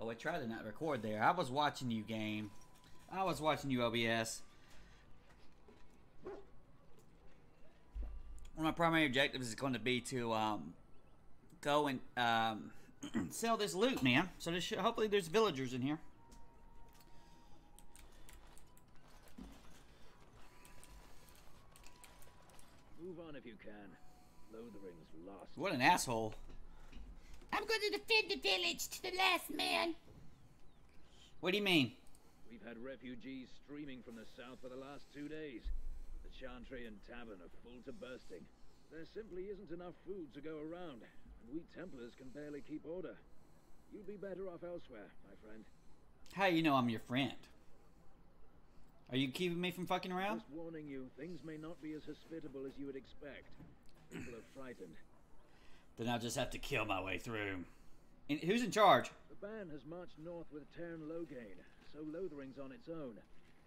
Oh, I tried to not record there. I was watching you, game. I was watching you, OBS. One of my primary objectives is going to be to go and sell this loot, man. So hopefully there's villagers in here. Move on if you can. Lothering's lost. What an asshole. I'm going to defend the village to the last man. What do you mean? We've had refugees streaming from the south for the last 2 days. The Chantry and Tavern are full to bursting. There simply isn't enough food to go around, and we Templars can barely keep order. You'd be better off elsewhere, my friend. How you know I'm your friend? Are you keeping me from fucking around? Just warning you, things may not be as hospitable as you would expect. People are frightened. Then I'll just have to kill my way through. And who's in charge? The band has marched north with Tern Loghain, so Lothering's on its own.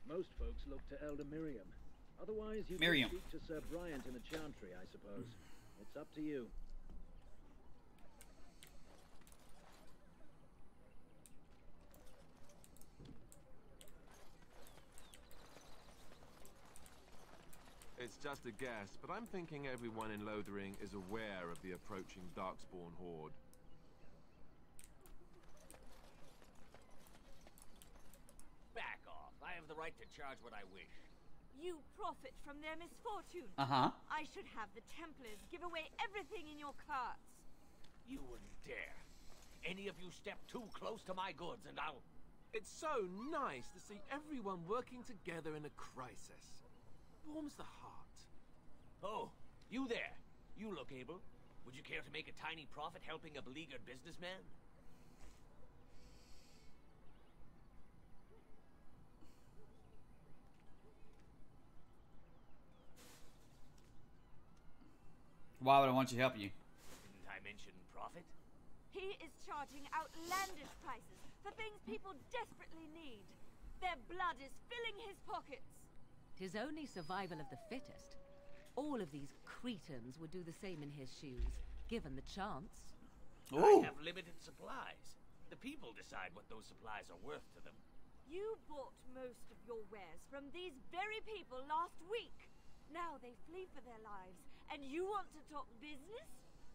Most folks look to Elder Miriam. Otherwise, you can speak to Sir Bryant in the Chantry, I suppose. It's up to you. It's just a guess, but I'm thinking everyone in Lothering is aware of the approaching Darkspawn horde. Back off. I have the right to charge what I wish. You profit from their misfortune. Uh-huh. I should have the Templars give away everything in your carts. You wouldn't dare. Any of you step too close to my goods and I'll... It's so nice to see everyone working together in a crisis. Warms the heart. Oh, you there. You look able. Would you care to make a tiny profit helping a beleaguered businessman? Why would I want you to help you? Didn't I mention profit? He is charging outlandish prices for things people desperately need. Their blood is filling his pockets. 'Tis only survival of the fittest. All of these cretins would do the same in his shoes, given the chance. Ooh. I have limited supplies. The people decide what those supplies are worth to them. You bought most of your wares from these very people last week. Now they flee for their lives, and you want to talk business?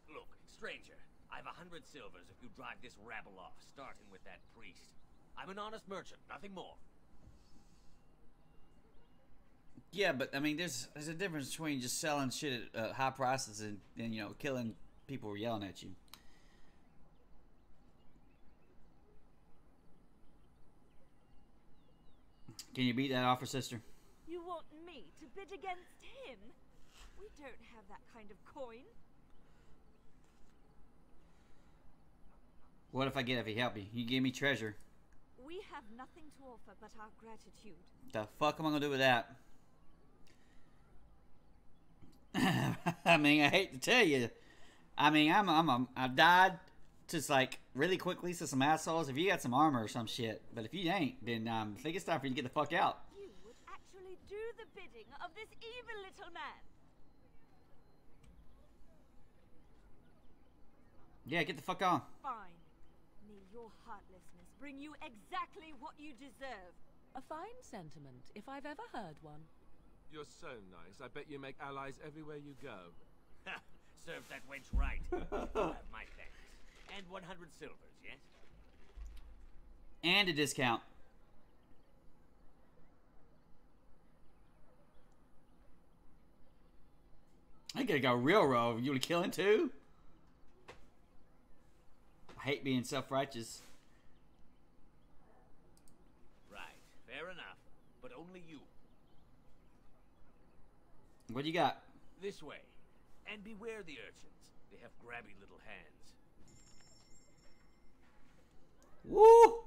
Look, stranger, I've 100 silvers if you drive this rabble off, starting with that priest. I'm an honest merchant, nothing more. Yeah, but I mean, there's a difference between just selling shit at high prices and you know, killing people yelling at you. Can you beat that offer, sister? You want me to bid against him? We don't have that kind of coin. What if he help you? You give me treasure. We have nothing to offer but our gratitude. The fuck am I gonna do with that? I mean, I hate to tell you. I mean, I've died just like really quickly to some assholes. If you got some armor or some shit, but if you ain't, then I think it's time for you to get the fuck out. You would actually do the bidding of this evil little man. Yeah, get the fuck on. Fine. May your heartlessness bring you exactly what you deserve. A fine sentiment, if I've ever heard one. You're so nice. I bet you make allies everywhere you go. Ha! Serve that wench right. You have my thanks. And 100 silvers, yes? And a discount. I gotta go real raw. You wanna kill him too? I hate being self-righteous. Right, fair enough. But only you. What do you got? This way. And beware the urchins. They have grabby little hands. Woo!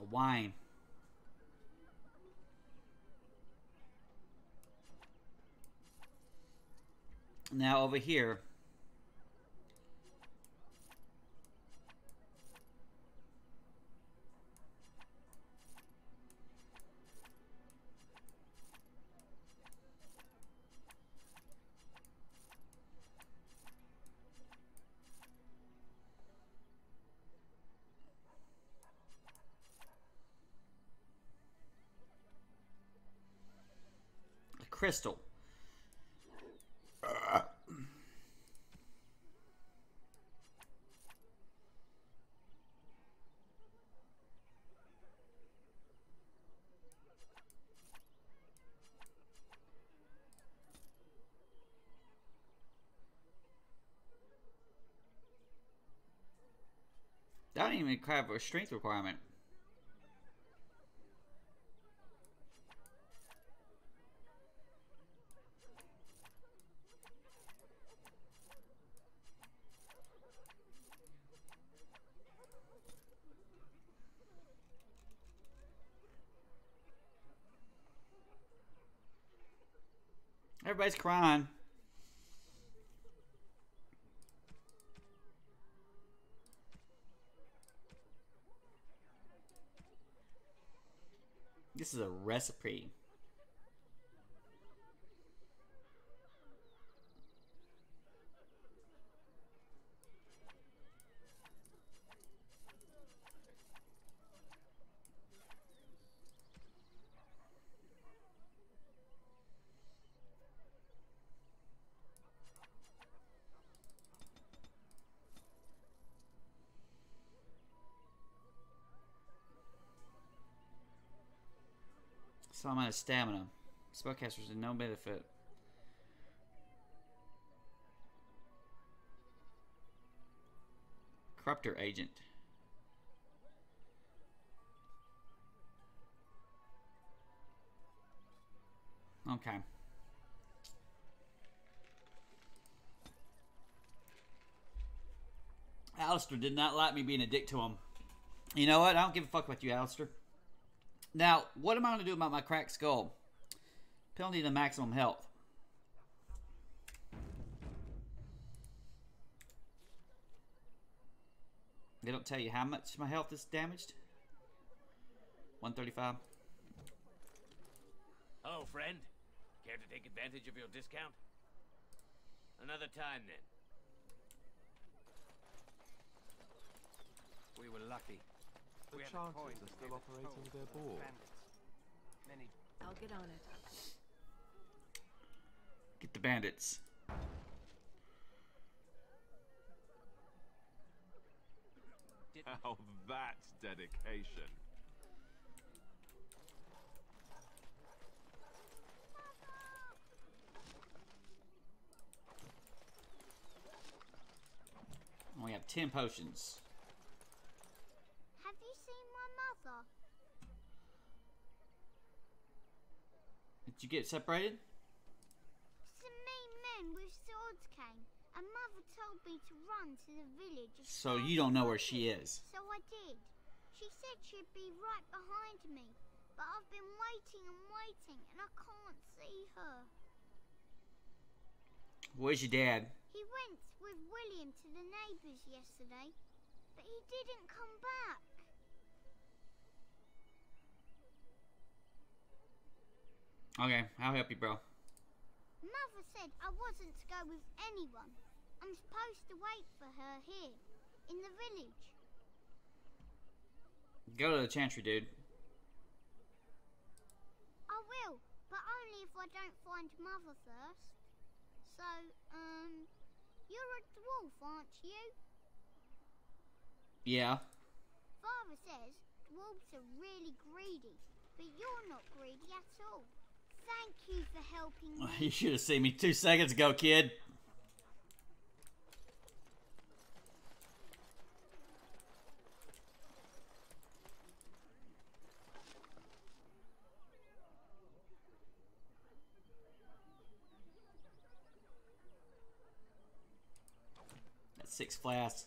A wine. Now over here. crystal. That don't even have a strength requirement. Everybody's crying. This is a recipe. So I'm out of stamina. Spellcasters are no benefit. Corruptor agent. Okay. Alistair did not like me being a dick to him. You know what? I don't give a fuck about you, Alistair. Now, what am I going to do about my cracked skull? Penalty to maximum health. They don't tell you how much my health is damaged. 135. Oh, friend. Care to take advantage of your discount? Another time, then. We were lucky. The Chanters are still operating their board. I'll get on it. Get the bandits. Now that's dedication. We have 10 potions. Have you seen my mother? Did you get separated? Some mean men with swords came, and Mother told me to run to the village. So you don't know where she is. So I did. She said she'd be right behind me, but I've been waiting and waiting, and I can't see her. Where's your dad? He went with William to the neighbours yesterday, but he didn't come back. Okay, I'll help you, bro. Mother said I wasn't to go with anyone. I'm supposed to wait for her here, in the village. Go to the chantry, dude. I will, but only if I don't find Mother first. So, you're a dwarf, aren't you? Yeah. Father says dwarves are really greedy, but you're not greedy at all. Thank you for helping me. You should have seen me 2 seconds ago, kid. That's 6 flasks.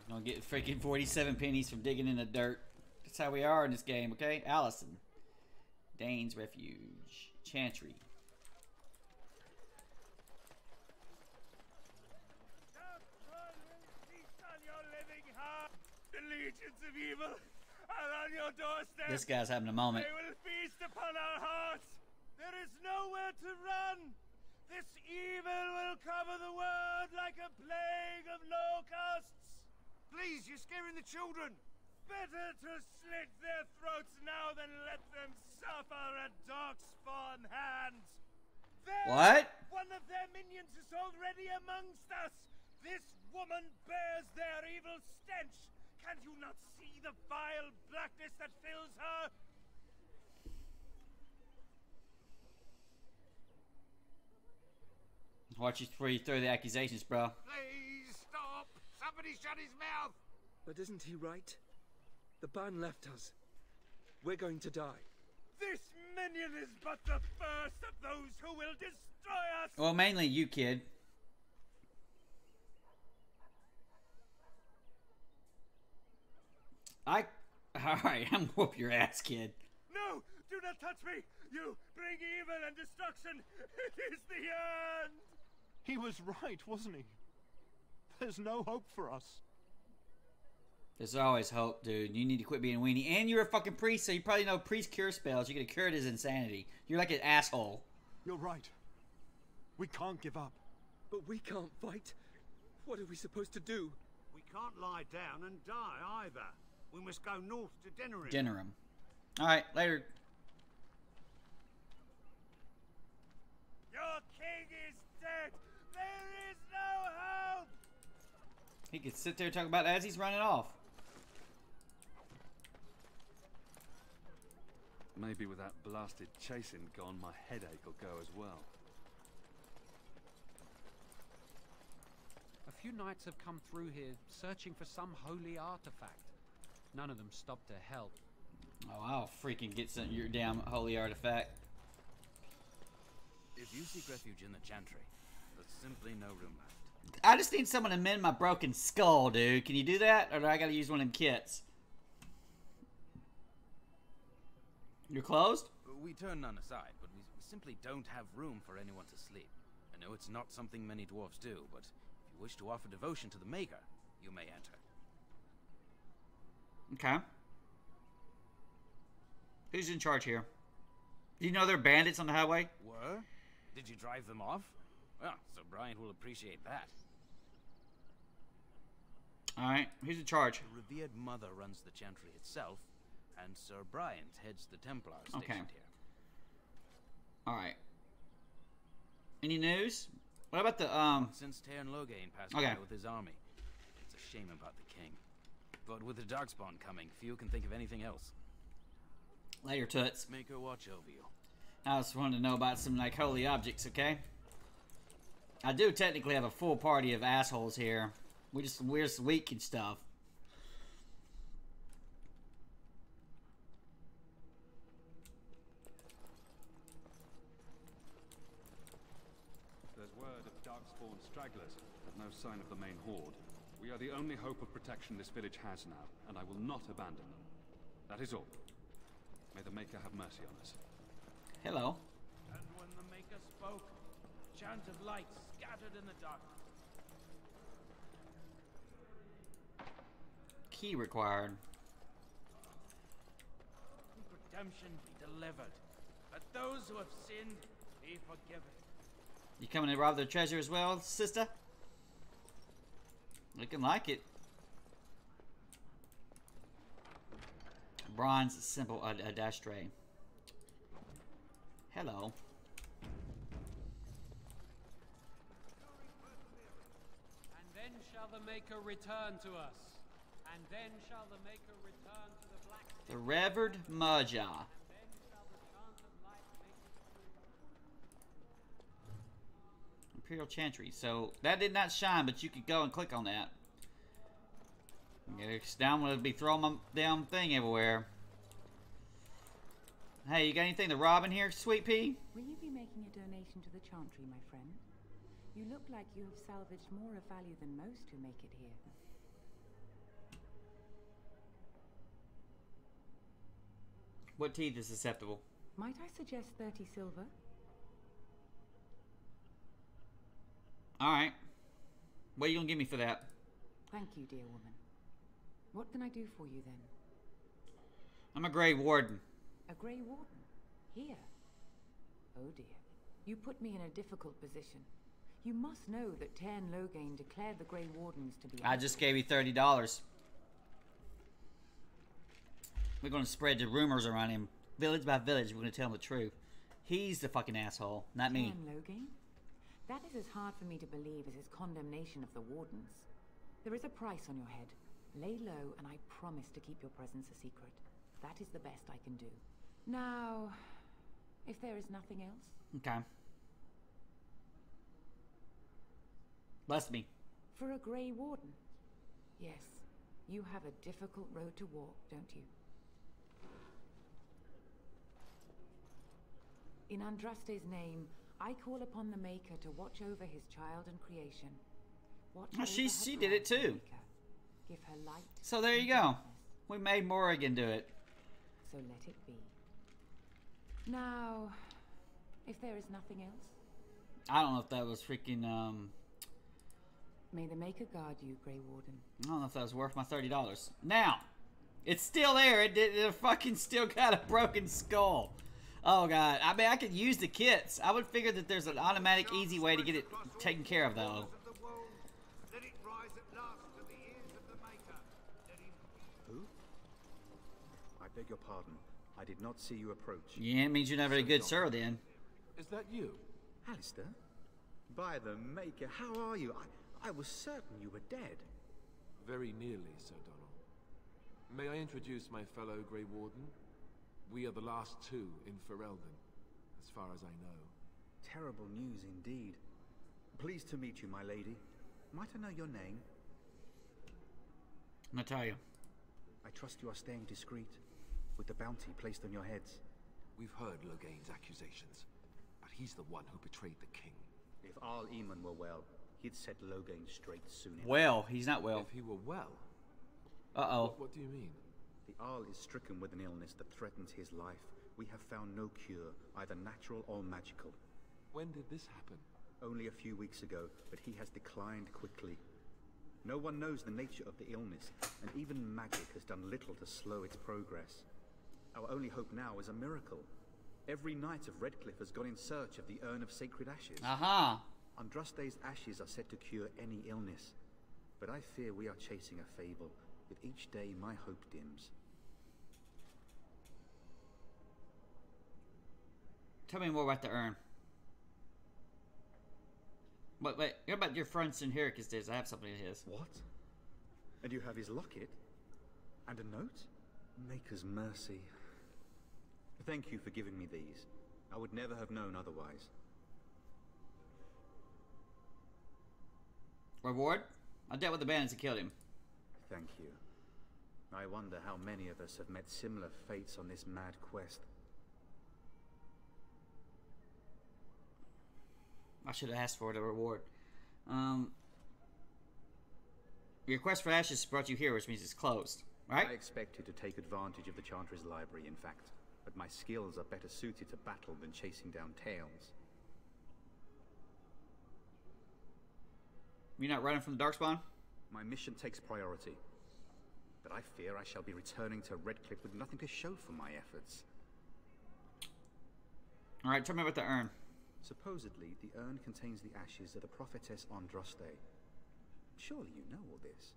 Gonna get freaking 47 pennies from digging in the dirt. That's how we are in this game, okay? Allison. Dane's Refuge. Chantry. The legions of evil are on your doorstep. This guy's having a moment. They will feast upon our hearts. There is nowhere to run. This evil will cover the world like a plague of locusts. Please, you're scaring the children. Better to slit their throats now than let them suffer at Darkspawn hands. There, What? one of their minions is already amongst us. This woman bears their evil stench. Can you not see the vile blackness that fills her? Watch you before you throw the accusations, bro. Please stop! Somebody shut his mouth! But isn't he right? The ban left us. We're going to die. This minion is but the first of those who will destroy us! Well, mainly you, kid. Alright, I'm whoop your ass, kid. No! Do not touch me! You bring evil and destruction! It is the end! He was right, wasn't he? There's no hope for us. There's always hope, dude. You need to quit being a weenie. And you're a fucking priest, so you probably know priest cure spells. You could have cured his insanity. You're like an asshole. You're right. We can't give up. But we can't fight. What are we supposed to do? We can't lie down and die either. We must go north to Denerim. Denerim. Alright, later. Your king is dead! There is no hope! He could sit there and talk about it as he's running off. Maybe with that blasted chasing gone, my headache will go as well. A few knights have come through here searching for some holy artifact. None of them stopped to help. Oh, I'll freaking get your damn holy artifact. If you seek refuge in the Chantry, there's simply no room left. I just need someone to mend my broken skull, dude. Can you do that? Or do I gotta use one of them kits? You're closed? We turn none aside, but we simply don't have room for anyone to sleep. I know it's not something many dwarves do, but if you wish to offer devotion to the Maker, you may enter. Okay. Who's in charge here? Do you know there are bandits on the highway? Were? Did you drive them off? Well, Sir Brian will appreciate that. Alright, who's in charge? The revered mother runs the Chantry itself, and Sir Brian heads the Templars stationed here. Alright. Any news? What about the, Since Tairn Loghain passed away with his army, it's a shame about the king. But with the Darkspawn coming, few can think of anything else. Later, Toots. Make her watch over you. I just wanted to know about some, like, holy objects, okay? I do technically have a full party of assholes here. We're just weak and stuff. There's word of Darkspawn stragglers, but no sign of the main horde. We are the only hope of protection this village has now, and I will not abandon them. That is all. May the Maker have mercy on us. Hello. And when the Maker spoke, a chant of light scattered in the darkness. Key required. Redemption be delivered. Let those who have sinned be forgiven. You coming to rob their treasure as well, sister? Looking like it. Bronze symbol, a dash tray. Hello. And then shall the Maker return to us. And then shall the Maker return to the black. The Revered Magi. Imperial Chantry. So that did not shine, but you could go and click on that. It's down would be throwing my damn thing everywhere. Hey, you got anything to rob in here, Sweet Pea? Will you be making a donation to the Chantry, my friend? You look like you have salvaged more of value than most who make it here. What teeth is susceptible? Might I suggest 30 silver? Alright. What are you gonna give me for that? Thank you, dear woman. What can I do for you then? I'm a Grey Warden. A Grey Warden? Here? Oh dear. You put me in a difficult position. You must know that Tern Logain declared the Grey Wardens to be... I just gave you $30. We're going to spread the rumors around him. Village by village, we're going to tell him the truth. He's the fucking asshole, not me. Tern Logain? That is as hard for me to believe as his condemnation of the Wardens. There is a price on your head. Lay low, and I promise to keep your presence a secret. That is the best I can do. Now, if there is nothing else... Okay. Bless me. For a Grey Warden? Yes. You have a difficult road to walk, don't you? In Andraste's name, I call upon the Maker to watch over his child and creation. Watch over she her did it bride, too. Maker. Give her light. So there you go. We made Morrigan do it. So let it be. Now, if there is nothing else... I don't know if that was freaking, May the Maker guard you, Grey Warden. I don't know if that was worth my $30. Now, it's still there. It fucking still got a broken skull. Oh, God. I mean, I could use the kits. I would figure that there's an automatic, easy way to get it taken care of, though. Who? I beg your pardon. I did not see you approach. Yeah, it means you're not very good, sir, then. Is that you? Alistair? By the Maker, how are you? I was certain you were dead. Very nearly, Sir Donald. May I introduce my fellow Grey Warden? We are the last two in Ferelden, as far as I know. Terrible news indeed. Pleased to meet you, my lady. Might I know your name? Natalia. I trust you are staying discreet, with the bounty placed on your heads. We've heard Logain's accusations, but he's the one who betrayed the king. If Arl Eamon were well, he'd set Logain straight soon enough. Well, he's not well. If he were well? Uh-oh. What do you mean? The Arl is stricken with an illness that threatens his life. We have found no cure, either natural or magical. When did this happen? Only a few weeks ago, but he has declined quickly. No one knows the nature of the illness, and even magic has done little to slow its progress. Our only hope now is a miracle. Every knight of Redcliffe has gone in search of the Urn of Sacred Ashes. Aha! Andraste's ashes are said to cure any illness, but I fear we are chasing a fable. With each day, my hope dims. Tell me more about the urn. Wait, what about your friend Sinhericus days? I have something of his. What? And you have his locket? And a note? Maker's mercy. Thank you for giving me these. I would never have known otherwise. Reward? I dealt with the bandits and killed him. Thank you. I wonder how many of us have met similar fates on this mad quest. I should have asked for the reward. Your quest for ashes brought you here, which means it's closed, right? I expected to take advantage of the Chantry's library, in fact. But my skills are better suited to battle than chasing down tales. You're not running from the Darkspawn? My mission takes priority. But I fear I shall be returning to Redcliffe with nothing to show for my efforts. Alright, tell me about the urn. Supposedly, the urn contains the ashes of the prophetess Andraste. Surely you know all this.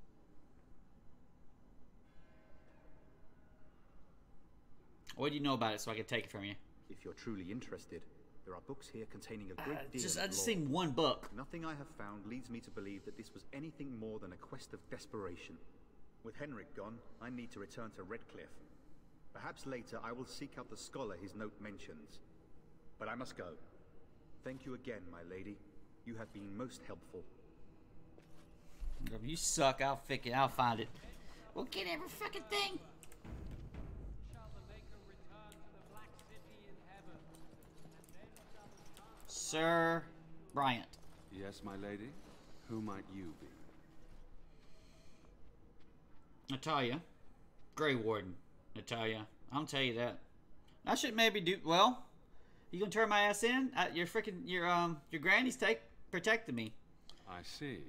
What do you know about it so I can take it from you? If you're truly interested, there are books here containing a great deal of I just lore. seen one book. Nothing I have found leads me to believe that this was anything more than a quest of desperation. With Henrik gone, I need to return to Redcliffe. Perhaps later I will seek out the scholar his note mentions. But I must go. Thank you again, my lady. You have been most helpful. If you suck, I'll fix it. I'll find it. We'll get every fucking thing. Sir Bryant. Yes, my lady? Who might you be? Natalia. Grey Warden. Natalia. I'll tell you that. I should maybe do... Well, you gonna turn my ass in? Your granny's protected me. I see.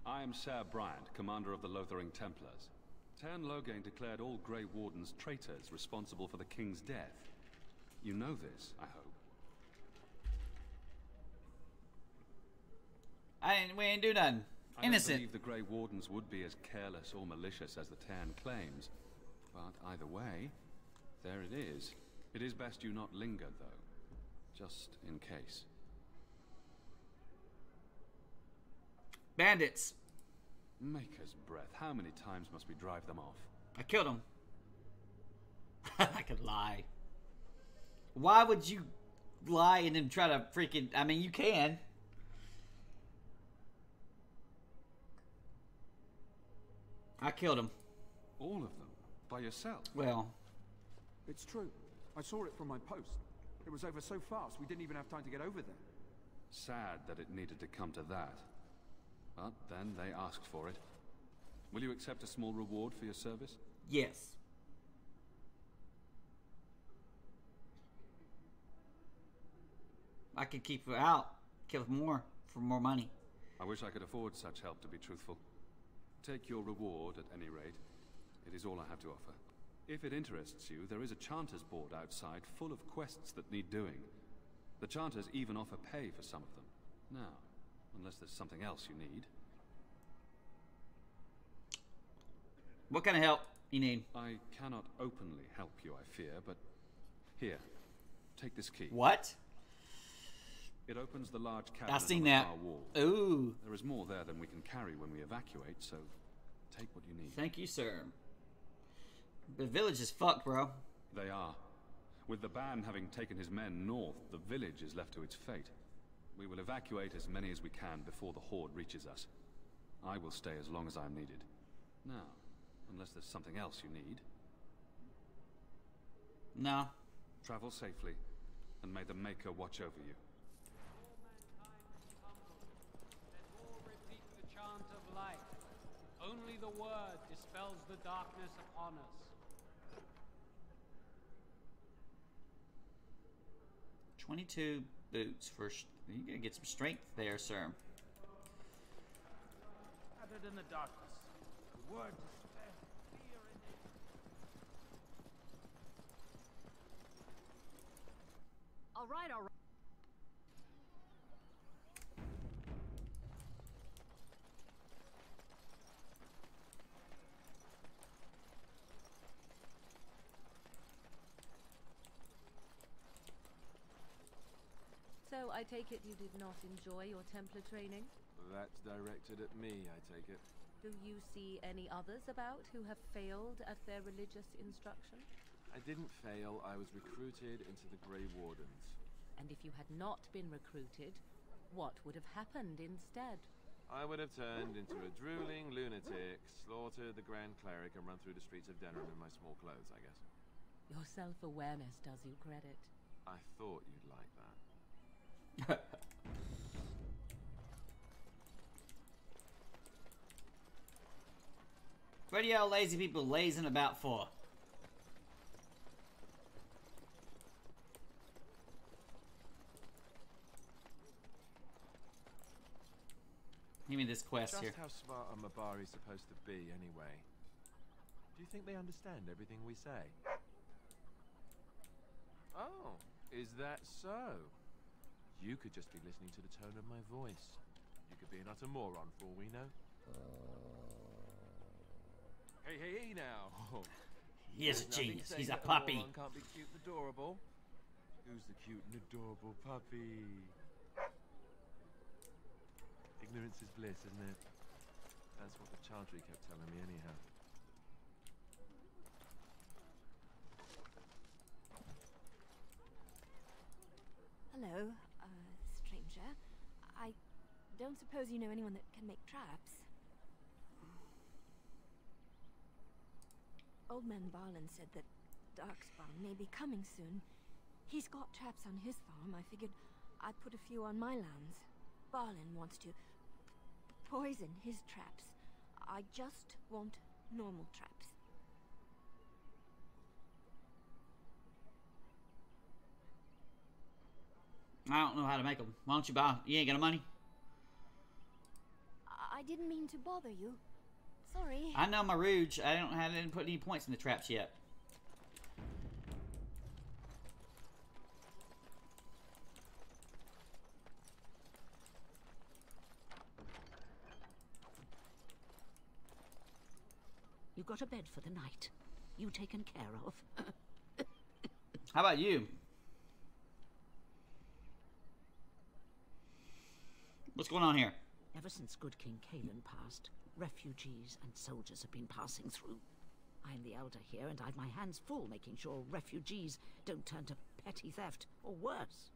I am Sir Bryant, commander of the Lothering Templars. Tern Logain declared all Grey Wardens traitors responsible for the king's death. You know this, I hope. We ain't do nothing. I don't Innocent. believe the Grey Wardens would be as careless or malicious as the Tarn claims. But either way, there it is. It is best you not linger, though. Just in case. Bandits. Maker's breath. How many times must we drive them off? I killed him. I could lie. Why would you lie and then try to freaking... I mean, you can. I killed him. All of them? By yourself? Well... It's true. I saw it from my post. It was over so fast, we didn't even have time to get over there. Sad that it needed to come to that. But then they asked for it. Will you accept a small reward for your service? Yes. I could keep her out. Kill more for more money. I wish I could afford such help, to be truthful. Take your reward at any rate. It is all I have to offer. If it interests you, there is a Chanter's board outside full of quests that need doing. The Chanters even offer pay for some of them. Now, unless there's something else you need. What kind of help you need? I cannot openly help you, I fear, but here, take this key. What? It opens the large cabinet I've seen on the that. far wall. Ooh. There is more there than we can carry when we evacuate, so take what you need. Thank you, sir. The village is fucked, bro. They are. With the ban having taken his men north, the village is left to its fate. We will evacuate as many as we can before the horde reaches us. I will stay as long as I am needed. Now, unless there's something else you need. No. Travel safely, and may the Maker watch over you. Repeat the chant of life. Only the word dispels the darkness upon us. 22 boots for... You're gonna get some strength there, sir. Gathered in the darkness. The word dispels fear in it. All right, all right. So I take it you did not enjoy your Templar training? That's directed at me, I take it. Do you see any others about who have failed at their religious instruction? I didn't fail, I was recruited into the Grey Wardens. And if you had not been recruited, what would have happened instead? I would have turned into a drooling lunatic, slaughtered the Grand Cleric, and run through the streets of Denham in my small clothes, I guess. Your self-awareness does you credit. I thought you'd like that. What are y'all lazy people lazing about for? Give me this quest Just here. how smart are Mabari supposed to be, anyway? Do you think they understand everything we say? Oh, is that so? You could just be listening to the tone of my voice. You could be an utter moron for all we know. Hey, hey, hey now! He is a There's nothing genius. saying He's a that puppy. moron can't be cute and adorable. Who's the cute and adorable puppy? Ignorance is bliss, isn't it? That's what the Chantry kept telling me anyhow. Hello, stranger. I don't suppose you know anyone that can make traps? Old man Barlin said that Darkspawn may be coming soon. He's got traps on his farm. I figured I'd put a few on my lands. Barlin wants to poison his traps. I just want normal traps. I don't know how to make them. Why don't you buy? You ain't got no money? I didn't mean to bother you. Sorry. I know my Rouge. I didn't put any points in the traps yet. You got a bed for the night. You taken care of. How about you? What's going on here? Ever since good King Kalen passed, refugees and soldiers have been passing through. I'm the elder here, and I've my hands full making sure refugees don't turn to petty theft, or worse.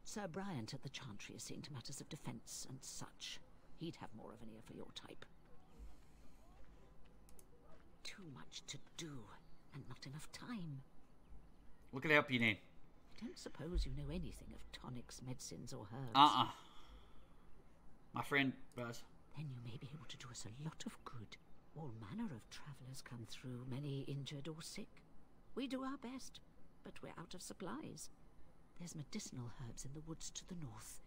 Sir Bryant at the Chantry is seeing to matters of defence and such. He'd have more of an ear for your type. Too much to do, and not enough time. What can I help you need? I don't suppose you know anything of tonics, medicines, or herbs. My friend does. Then you may be able to do us a lot of good. All manner of travellers come through, many injured or sick. We do our best, but we're out of supplies. There's medicinal herbs in the woods to the north.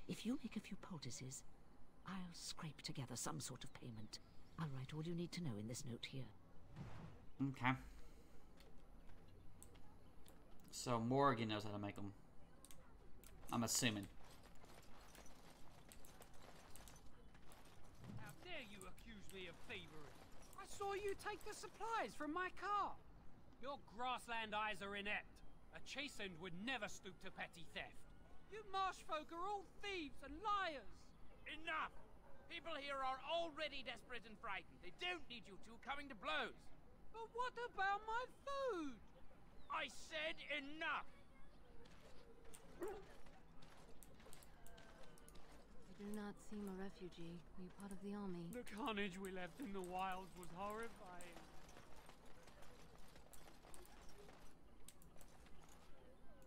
If you make a few poultices, I'll scrape together some sort of payment. I'll write all you need to know in this note here. Okay. So Morgan knows how to make them. I'm assuming. How dare you accuse me of thievery? I saw you take the supplies from my car. Your grassland eyes are inept. A chastened would never stoop to petty theft. You marsh folk are all thieves and liars. Enough! People here are already desperate and frightened. They don't need you two coming to blows. But what about my food? I said enough! You do not seem a refugee. Are you part of the army? The carnage we left in the wilds was horrifying.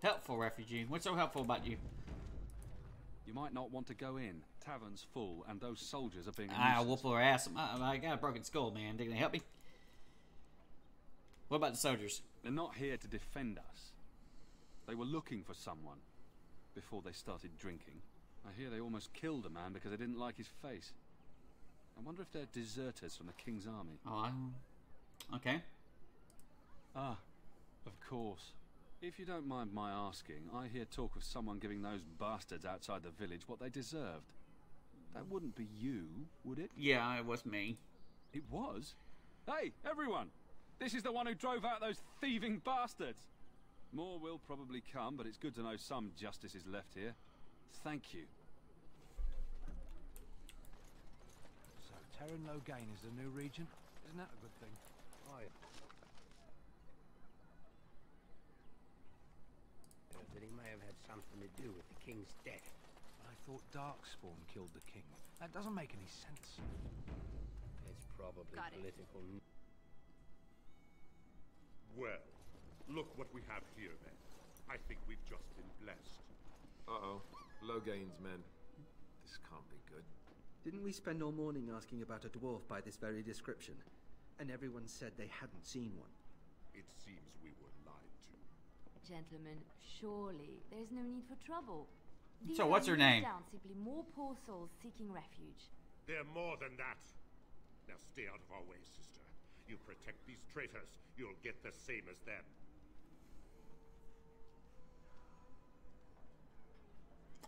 Helpful refugee. What's so helpful about you? You might not want to go in. Tavern's full, and those soldiers are being. I'll whoop her ass. I got a broken skull, man. They gonna help me? What about the soldiers? They're not here to defend us. They were looking for someone before they started drinking. I hear they almost killed a man because they didn't like his face. I wonder if they're deserters from the King's army. Oh, okay. Ah, of course. If you don't mind my asking, I hear talk of someone giving those bastards outside the village what they deserved. That wouldn't be you, would it? Yeah, it was me. It was? Hey, everyone! This is the one who drove out those thieving bastards! More will probably come, but it's good to know some justice is left here. Thank you. So, Terran Logain is the new regent? Isn't that a good thing? That he may have had something to do with the king's death. I thought Darkspawn killed the king. That doesn't make any sense. It's probably political. Well, look what we have here, then. I think we've just been blessed. Uh-oh. Logain's men. This can't be good. Didn't we spend all morning asking about a dwarf by this very description? And everyone said they hadn't seen one. It seems we were lied to. Gentlemen, surely there's no need for trouble. So what's her name? Down, simply more poor souls seeking refuge. They're more than that. Now stay out of our way, sister. You protect these traitors, you'll get the same as them.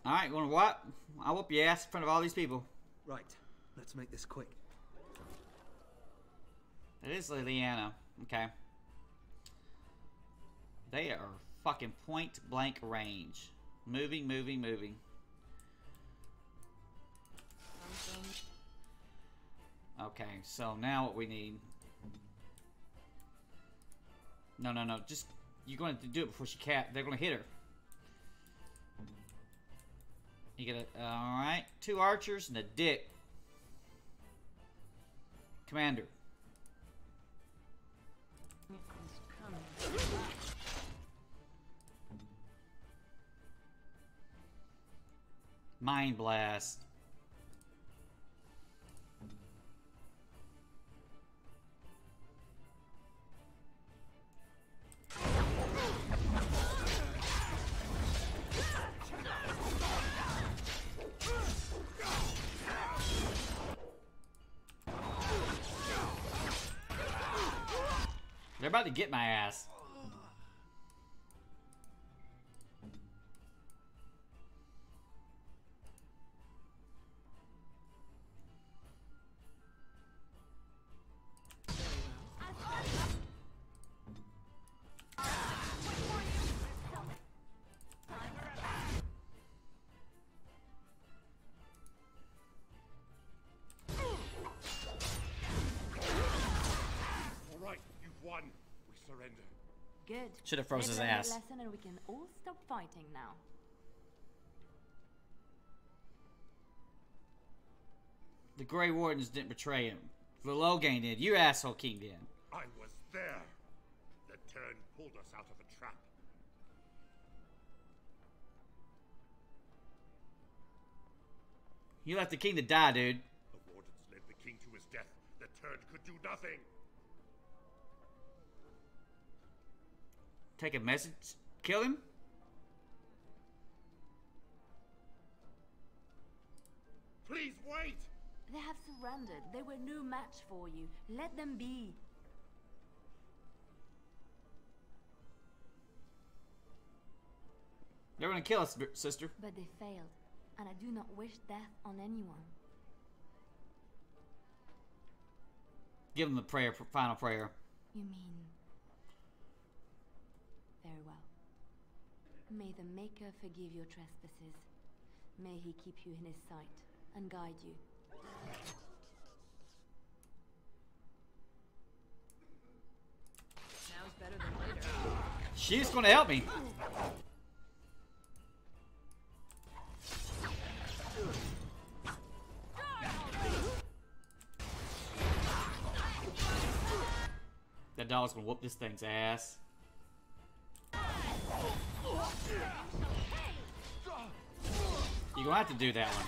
Alright, going to what? I'll whoop your ass in front of all these people. Right, let's make this quick. It is Liliana. Okay. They are fucking point blank range. Moving, moving, moving. Okay, so now what we need. No, no, no. Just, you're going to do it before they're going to hit her. You get it. Alright. 2 archers and a dick. Commander. Mind blast. They're about to get my ass. done. We surrender. Good. Should have froze They've his learned ass. a lesson and we can all stop fighting now. The Grey Wardens didn't betray him. The Logain did. You asshole king did. I was there. The turn pulled us out of a trap. You left the king to die, dude. The wardens led the king to his death. The turn could do nothing. Take a message? Kill him? Please wait! They have surrendered. They were no match for you. Let them be. They're gonna kill us, sister. But they failed, and I do not wish death on anyone. Give them the prayer, final prayer. You mean... Very well. May the Maker forgive your trespasses. May he keep you in his sight and guide you. Now's better than later. She's gonna help me. That dog's gonna whoop this thing's ass. You're gonna have to do that one.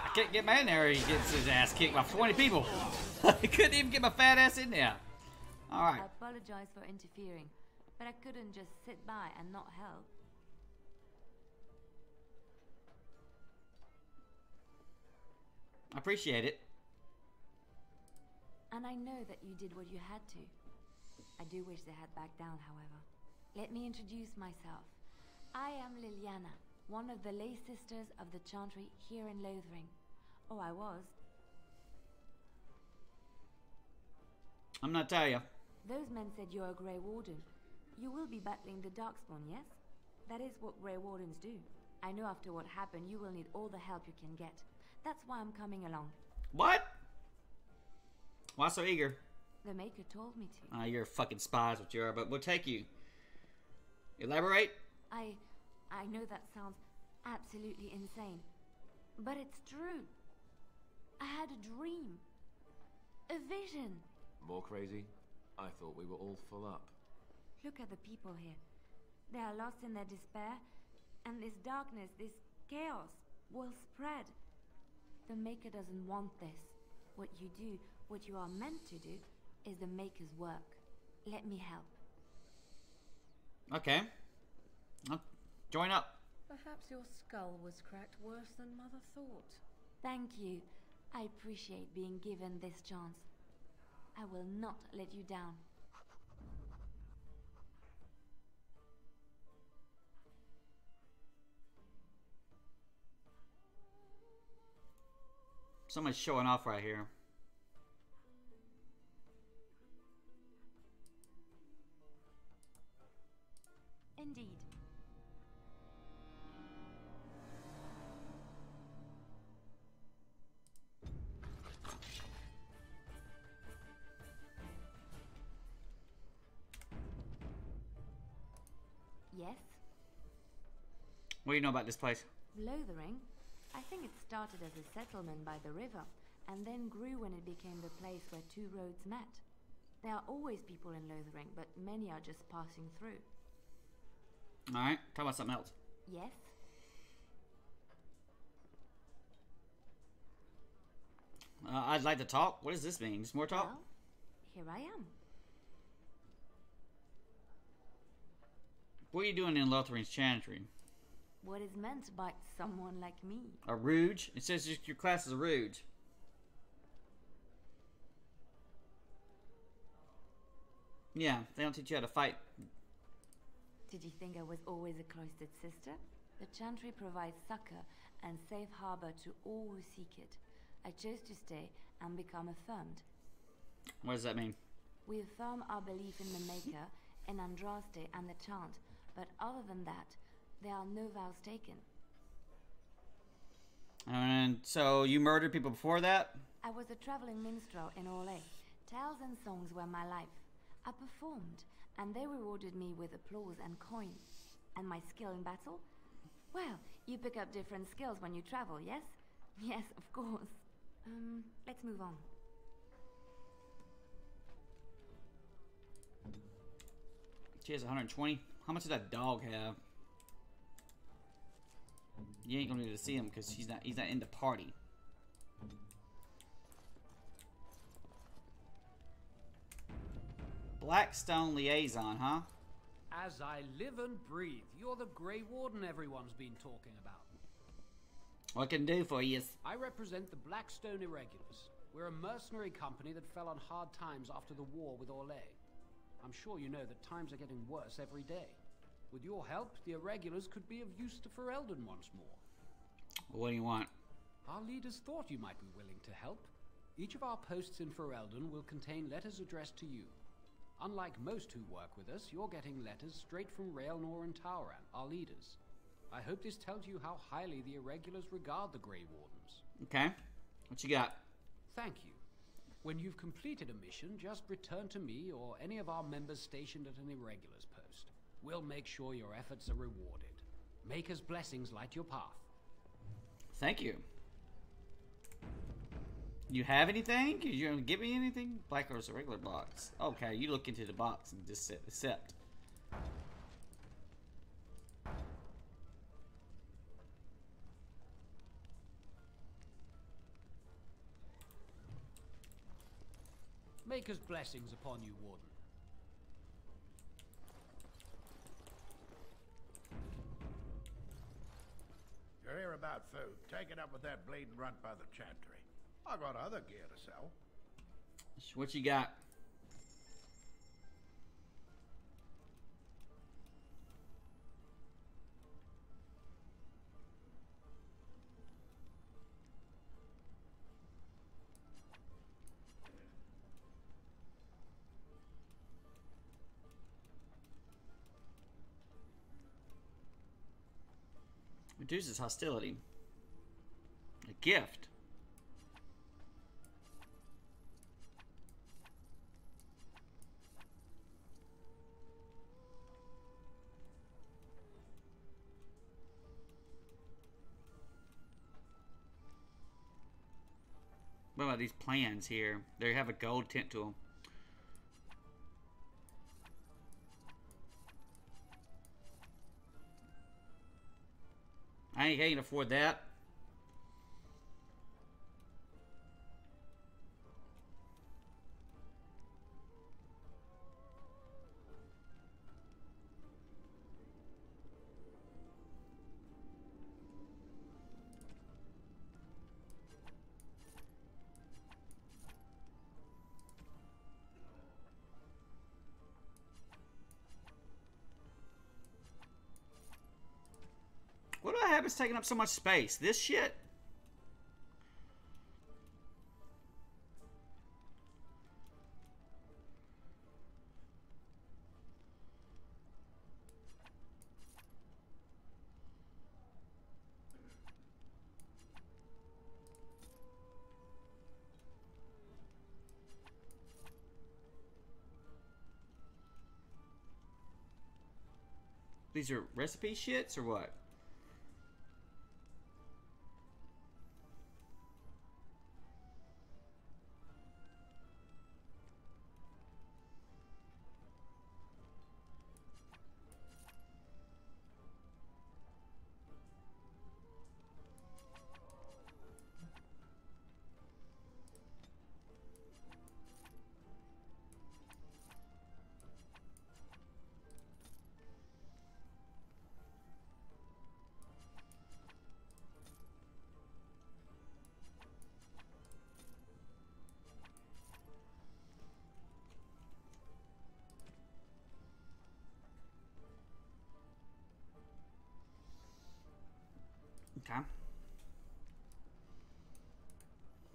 I can't get my in there. He gets his ass kicked by 20 people. I couldn't even get my fat ass in there. Alright. I apologize for interfering, but I couldn't just sit by and not help. I appreciate it. And I know that you did what you had to. I do wish they had backed down, however. Let me introduce myself. I am Liliana, one of the lay sisters of the Chantry here in Lothering. Oh, I was. I'm not telling you. Those men said you're a Grey Warden. You will be battling the Darkspawn, yes? That is what Grey Wardens do. I know after what happened, you will need all the help you can get. That's why I'm coming along. What? Why so eager? The Maker told me to. You're a fucking spy is what you are, but we'll take you. Elaborate? I know that sounds absolutely insane, but it's true. I had a dream. A vision. More crazy? I thought we were all full up. Look at the people here. They are lost in their despair, and this darkness, this chaos, will spread. The Maker doesn't want this. What you do, what you are meant to do, is the Maker's work. Let me help. Okay. I'll join up. Perhaps your skull was cracked worse than Mother thought. Thank you. I appreciate being given this chance. I will not let you down. Someone's showing off right here. Indeed. Yes? What do you know about this place? Lothering? I think it started as a settlement by the river, and then grew when it became the place where two roads met. There are always people in Lothering, but many are just passing through. Alright, talk about something else. Yes? I'd like to talk. What does this mean? Just more talk? Well, here I am. What are you doing in Lothering's Chantry? What is meant by someone like me? A Rouge? It says your class is a Rouge. Yeah, they don't teach you how to fight. Did you think I was always a cloistered sister? The Chantry provides succor and safe harbor to all who seek it. I chose to stay and become affirmed. What does that mean? We affirm our belief in the Maker, in Andraste and the Chant, but other than that, There are no vows taken. And so you murdered people before that? I was a traveling minstrel in Orlais. Tales and songs were my life. I performed, and they rewarded me with applause and coin. And my skill in battle? Well, you pick up different skills when you travel, yes? Yes, of course. Let's move on. She has 120. How much does that dog have? You ain't gonna be able to see him because he's not in the party. Blackstone liaison, huh? As I live and breathe, you're the Grey Warden everyone's been talking about. What can I do for you? I represent the Blackstone Irregulars. We're a mercenary company that fell on hard times after the war with Orlais. I'm sure you know that times are getting worse every day. With your help, the Irregulars could be of use to Ferelden once more. What do you want? Our leaders thought you might be willing to help. Each of our posts in Ferelden will contain letters addressed to you. Unlike most who work with us, you're getting letters straight from Raelnor and Tauran, our leaders. I hope this tells you how highly the Irregulars regard the Grey Wardens. Okay. What you got? Thank you. When you've completed a mission, just return to me or any of our members stationed at an Irregulars post. We'll make sure your efforts are rewarded. Maker's blessings light your path. Thank you. You have anything? You gonna give me anything? Black or a regular box? Okay, you look into the box and just accept. Maker's blessings upon you, Warden. You're here about food. Take it up with that bleeding runt by the chantry. I got other gear to sell. What you got? Reduces hostility. A gift. What about these plans here? They have a gold tint to them. I can't afford that. What do I have is taking up so much space? This shit? These are recipe shits or what? Okay.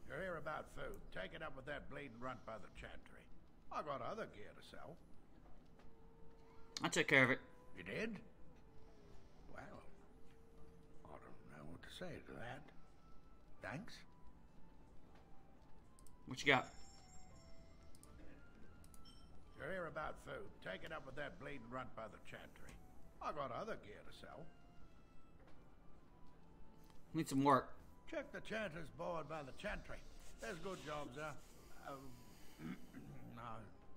You're here about food. Take it up with that bleeding runt by the chantry. I got other gear to sell. I took care of it. You did? Well, say to that. Thanks. What you got? You're here about food. Take it up with that bleeding runt by the chantry. I got other gear to sell. Need some work. Check the chanter's board by the chantry. There's good jobs there. I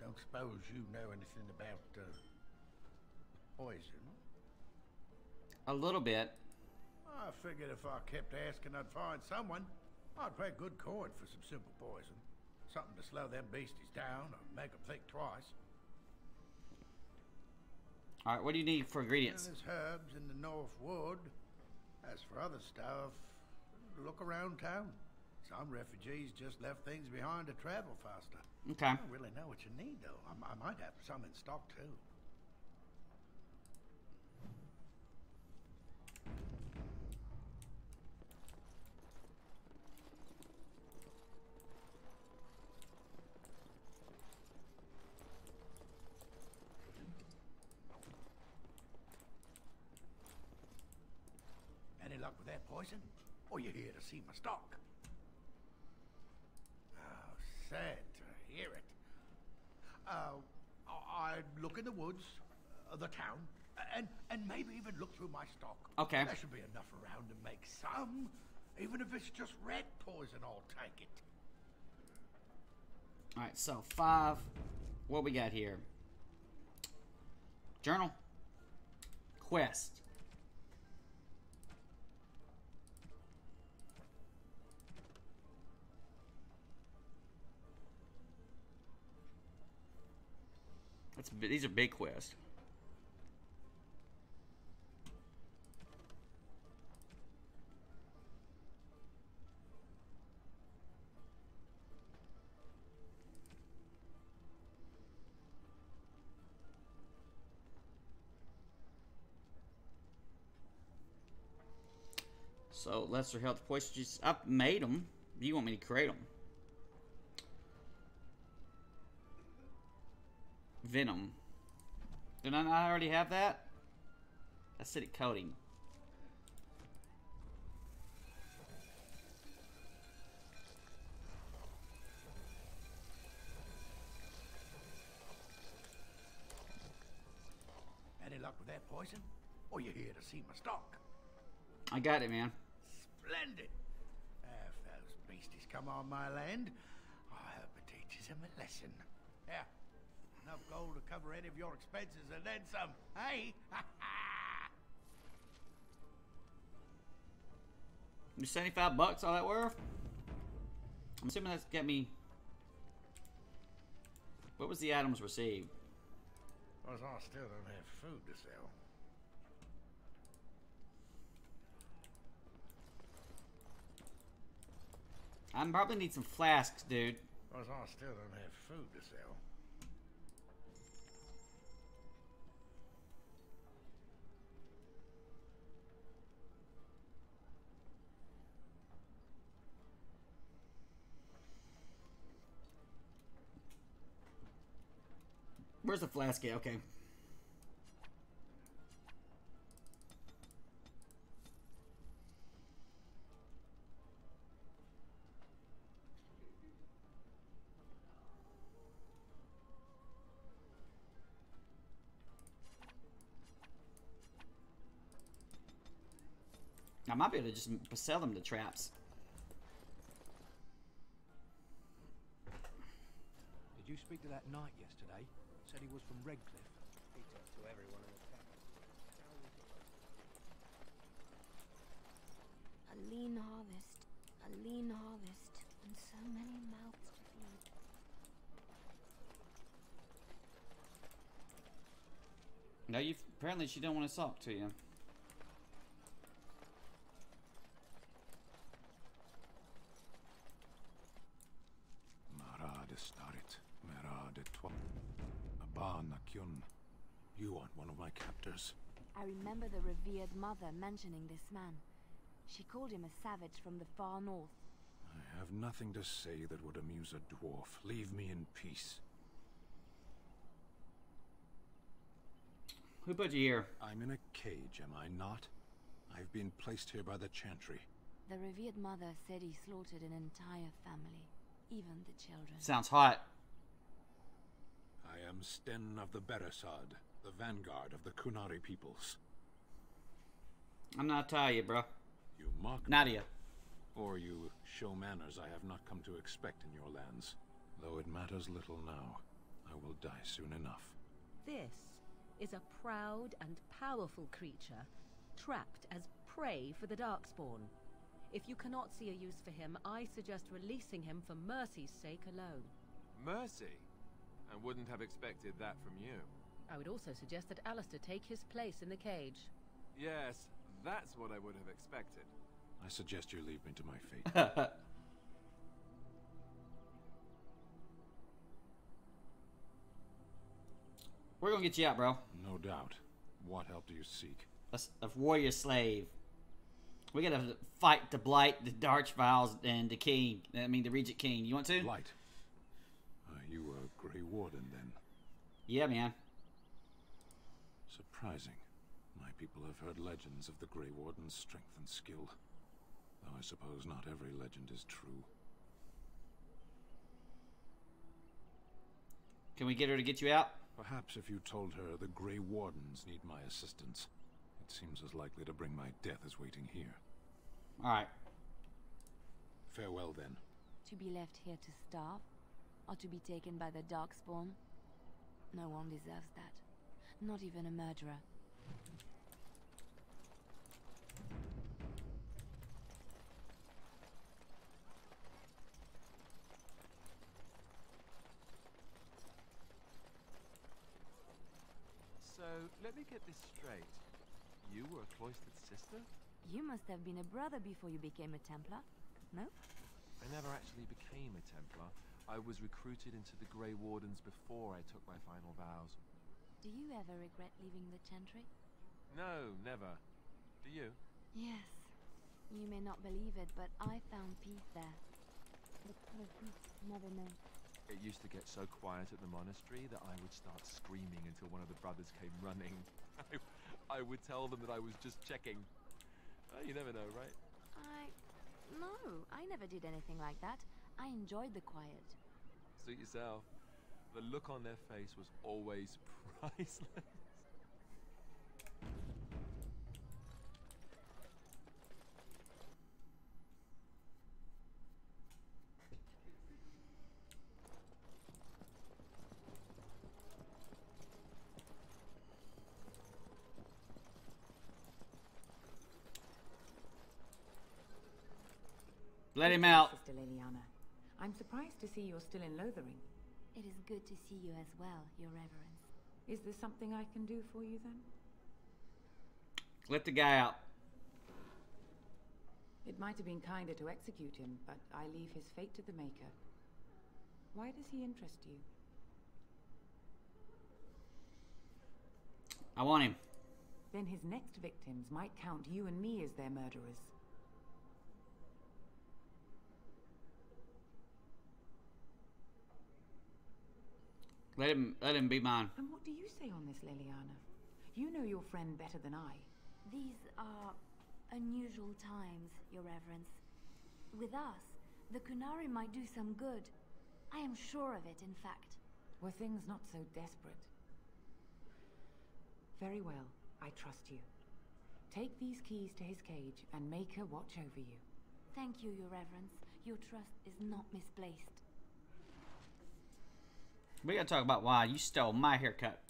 don't suppose you know anything about poison? A little bit. I figured if I kept asking, I'd find someone. I'd pay good coin for some simple poison. Something to slow them beasties down or make them think twice. All right, what do you need for ingredients? There's herbs in the North Wood. As for other stuff, look around town. Some refugees just left things behind to travel faster. Okay. I don't really know what you need, though. I might have some in stock, too. Any luck with that poison? Or you here to see my stock? Oh, sad to hear it. I'd look in the woods, the town, and maybe even look through my stock. Okay. There should be enough around to make some. Even if it's just rat poison, I'll take it. All right, so 5. What we got here? Journal. Quest. These are big quests. So, lesser health poisons. I've made them. You want me to create them? Venom. Did I not already have that? Acidic coating. Any luck with that poison? Or you here to see my stock? I got it, man. Splendid. If those beasties come on my land, I hope it teaches them a lesson. Yeah. Enough gold to cover any of your expenses and then some. Hey! You $75 all that worth? I'm assuming that's get me. What was the items received? Well, I still don't have food to sell. I probably need some flasks, dude. Well, I still don't have food to sell. Where's the flask? Okay. I might be able to just sell them to traps. Did you speak to that knight yesterday? Said he was from Redcliffe. He talks to everyone in the town. A lean harvest, and so many mouths to feed. No, you apparently she don't want to talk to you. You aren't one of my captors. I remember the revered mother mentioning this man. She called him a savage from the far north. I have nothing to say that would amuse a dwarf. Leave me in peace. Who put you here? I'm in a cage, am I not? I've been placed here by the Chantry. The revered mother said he slaughtered an entire family, even the children. Sounds hot. I am Sten of the Beresad, the vanguard of the Kunari peoples. I'm not Talia, bro. You mock Nadia. me, or you show manners I have not come to expect in your lands. Though it matters little now, I will die soon enough. This is a proud and powerful creature, trapped as prey for the Darkspawn. If you cannot see a use for him, I suggest releasing him for mercy's sake alone. Mercy? I wouldn't have expected that from you. I would also suggest that Alistair take his place in the cage. Yes, that's what I would have expected. I suggest you leave me to my fate. We're gonna get you out, bro. No doubt. What help do you seek? A warrior slave. We gotta fight the Blight, the Darchviles, and the King. I mean, the Regent King. You want to? Blight. You were a Grey Warden, then? Yeah, man. Surprising. My people have heard legends of the Grey Warden's strength and skill. Though I suppose not every legend is true. Can we get her to get you out? Perhaps if you told her the Grey Wardens need my assistance. It seems as likely to bring my death as waiting here. Alright. Farewell, then. To be left here to starve? Or to be taken by the Darkspawn? No one deserves that. Not even a murderer. So, let me get this straight. You were a cloistered sister? You must have been a brother before you became a Templar, no? I never actually became a Templar. I was recruited into the Grey Wardens before I took my final vows. Do you ever regret leaving the Chantry? No, never. Do you? Yes. You may not believe it, but I found peace there. The priests never know. It used to get so quiet at the monastery that I would start screaming until one of the brothers came running. I would tell them that I was just checking. You never know, right? No, I never did anything like that. I enjoyed the quiet. Suit yourself. The look on their face was always priceless. Let him out. Sister Liliana. I'm surprised to see you're still in Lothering. It is good to see you as well, Your Reverence. Is there something I can do for you then? Let the guy out. It might have been kinder to execute him, but I leave his fate to the Maker. Why does he interest you? I want him. Then his next victims might count you and me as their murderers. Let him be mine. And what do you say on this, Liliana? You know your friend better than I. These are unusual times, Your Reverence. With us, the Kunari might do some good. I am sure of it, in fact. Were things not so desperate? Very well, I trust you. Take these keys to his cage and make her watch over you. Thank you, Your Reverence. Your trust is not misplaced. We gotta talk about why you stole my haircut.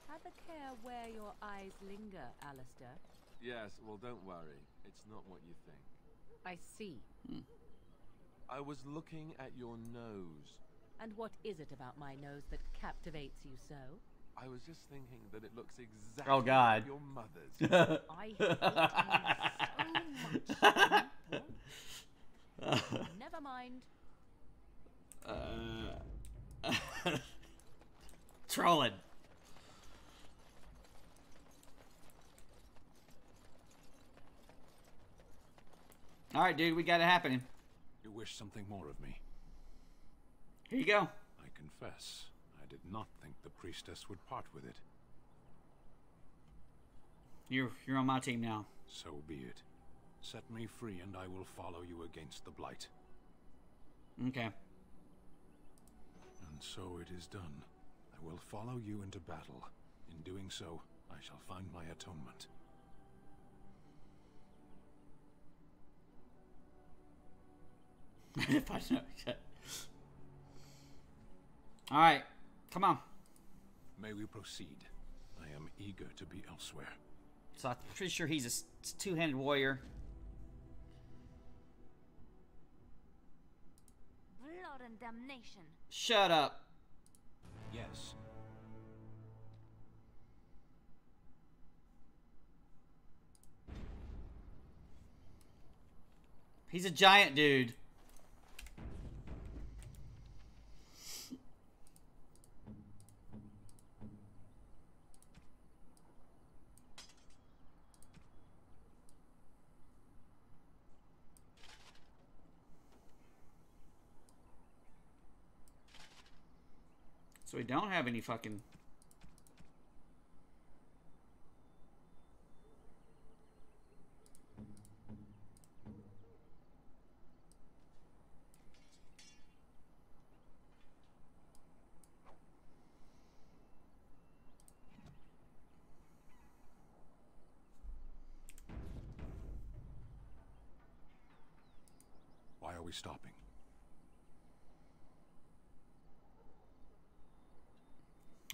Have a care where your eyes linger, Alistair. Yes, well, don't worry. It's not what you think. I see. I was looking at your nose. And what is it about my nose that captivates you so? I was just thinking that it looks exactly Oh, God. like your mother's. I hate you so much. Never mind. All right, dude, we got it happening. You wish something more of me? Here you go. I confess, I did not think the priestess would part with it. You're on my team now. So be it. Set me free and I will follow you against the Blight. Okay. And so it is done. I will follow you into battle. In doing so, I shall find my atonement. If I know. All right, come on. May we proceed? I am eager to be elsewhere. So I'm pretty sure he's a two-handed warrior. Blood and damnation. Shut up. Yes. He's a giant dude. So we don't have any fucking... Why are we stopping?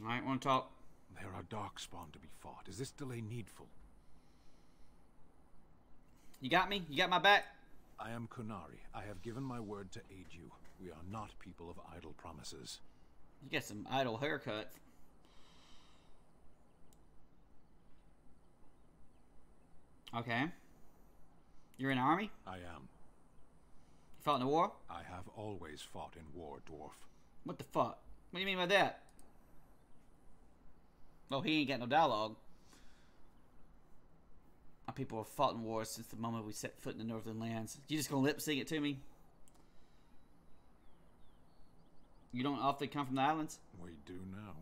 I want to talk. There are darkspawn to be fought. Is this delay needful? You got me? You got my back? I am Kunari. I have given my word to aid you. We are not people of idle promises. You got some idle haircuts. Okay. You're in the army? I am. You fought in the war? I have always fought in war, dwarf. What the fuck? What do you mean by that? Oh, he ain't got no dialogue. Our people have fought in wars since the moment we set foot in the northern lands. You just gonna lip sync it to me? You don't often come from the islands? We do now.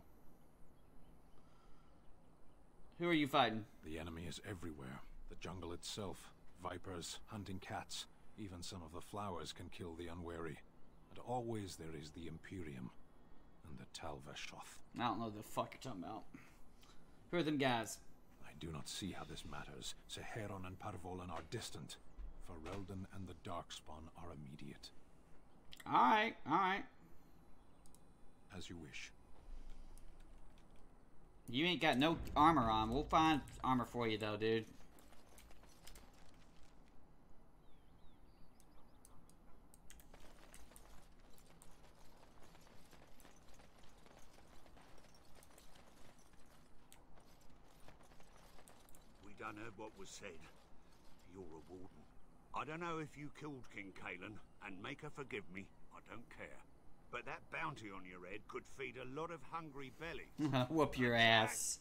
Who are you fighting? The enemy is everywhere. The jungle itself. Vipers, hunting cats. Even some of the flowers can kill the unwary. And always there is the Imperium. And the Talvashoth. I don't know what the fuck you're talking about. Who are them guys? I do not see how this matters. Seheron and Parvolan are distant. Ferelden and the Darkspawn are immediate. Alright, alright. As you wish. You ain't got no armor on. We'll find armor for you though, dude. We done heard what was said. You're a warden. I don't know if you killed King Kalen, and make her forgive me, I don't care. But that bounty on your head could feed a lot of hungry bellies. Whoop your ass.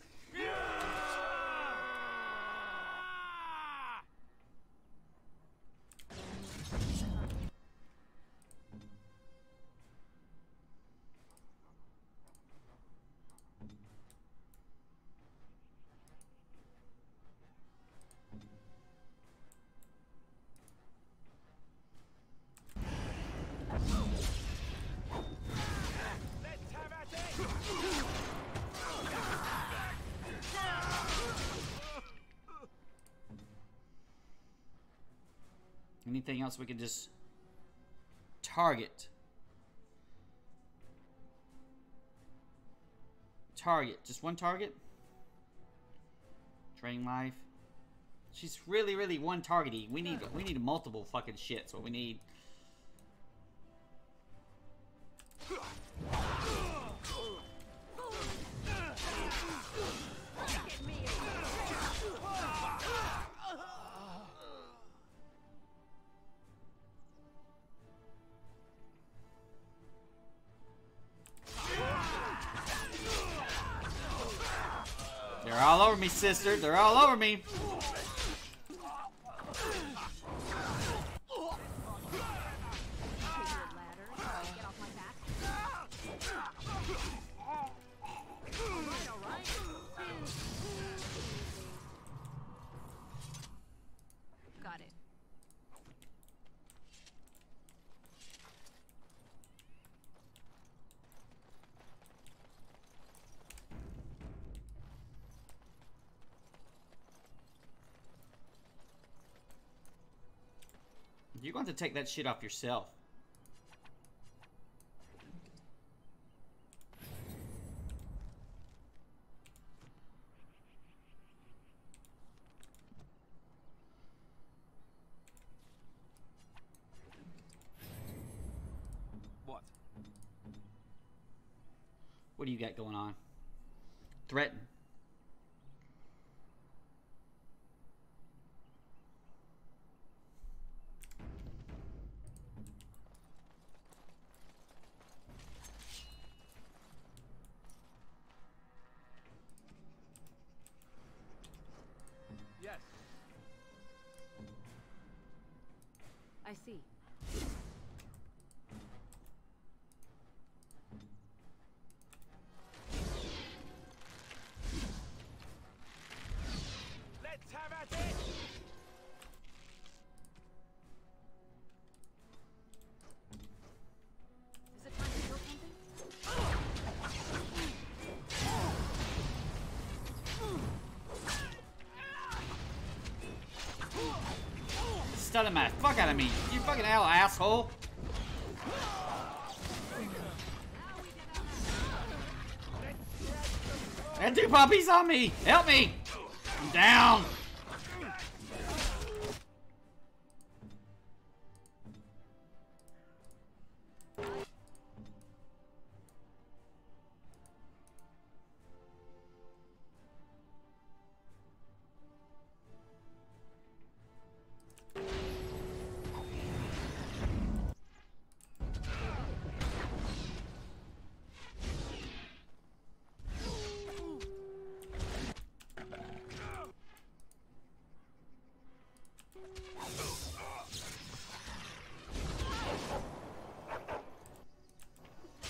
Anything else we can just target? Target. Just one target? Drain life. She's really, really one targeting. We need multiple fucking shits. What we need. They're all over me, sister. They're all over me. Got it. You're going to take that shit off yourself. What? What do you got going on? Threaten. Yes. I see. Let's have at it! Is it time to kill something? Stunning my fuck out of me. You fucking hell, asshole. And 2 puppies on me. Help me. I'm down.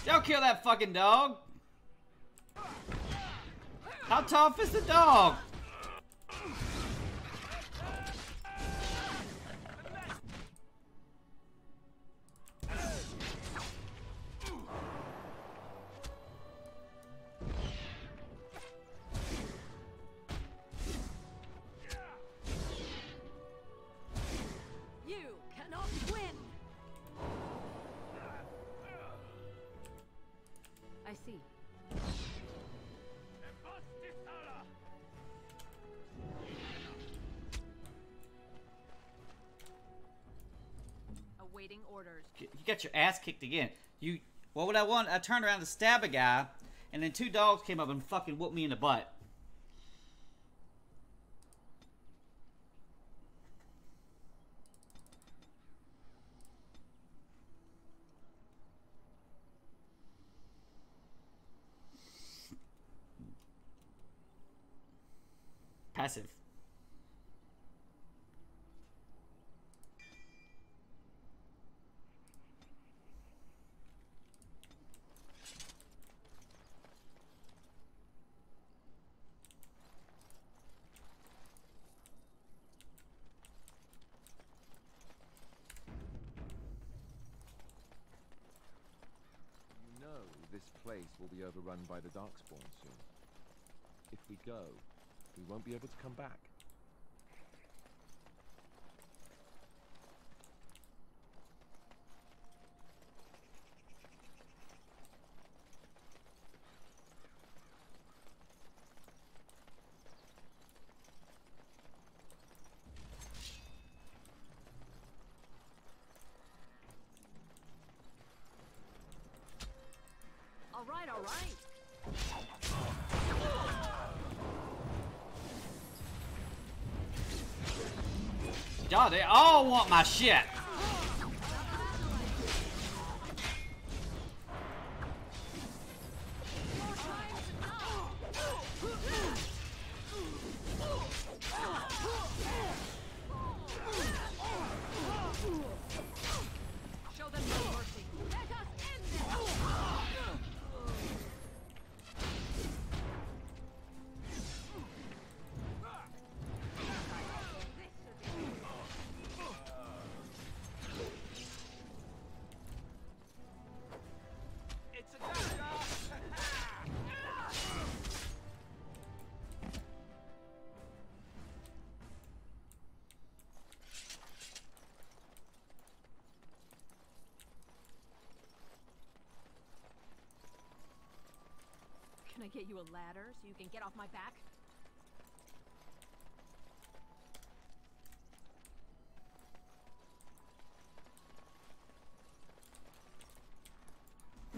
Don't kill that fucking dog. How tough is the dog? You cannot win! I see. Awaiting orders. You got your ass kicked again. What would I want? I turned around to stab a guy, and then 2 dogs came up and fucking whooped me in the butt. Passive. You know this place will be overrun by the Darkspawn soon. If we go, we won't be able to come back. All right, all right. God, they all want my shit. Show them no mercy. Let us end this. Can I get you a ladder so you can get off my back?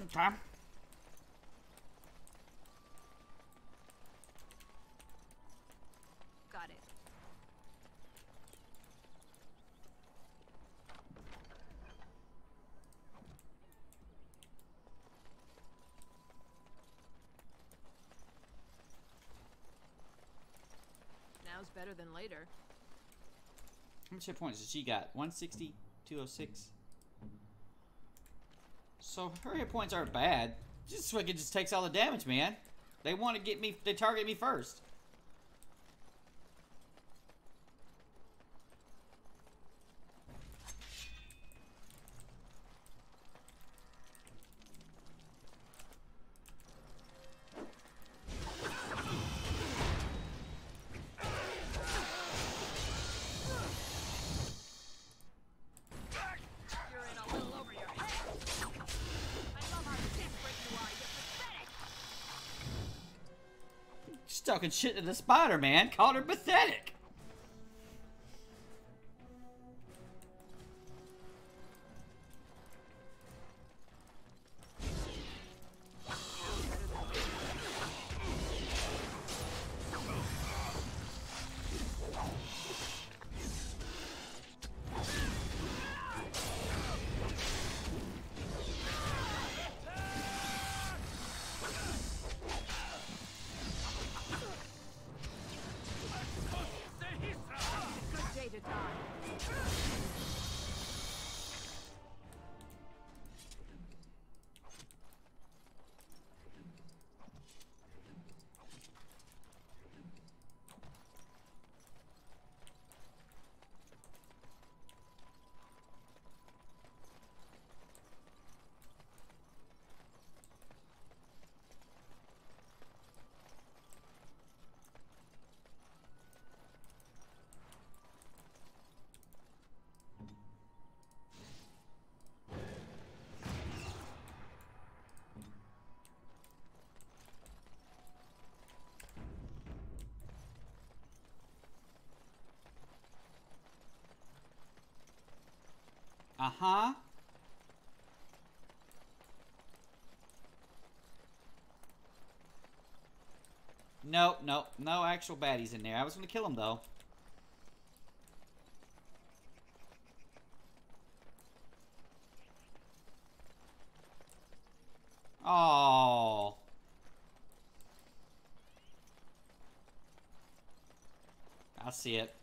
Okay. Got it. Now's better than later. How much hit points does she got? 160, 206. So her hit points aren't bad. Just fucking just takes all the damage, man. They want to get me. They target me first. She's talking shit to the spider, man. Called her pathetic. Uh-huh. No, no, no actual baddies in there. I was gonna kill him though. Oh. I see it.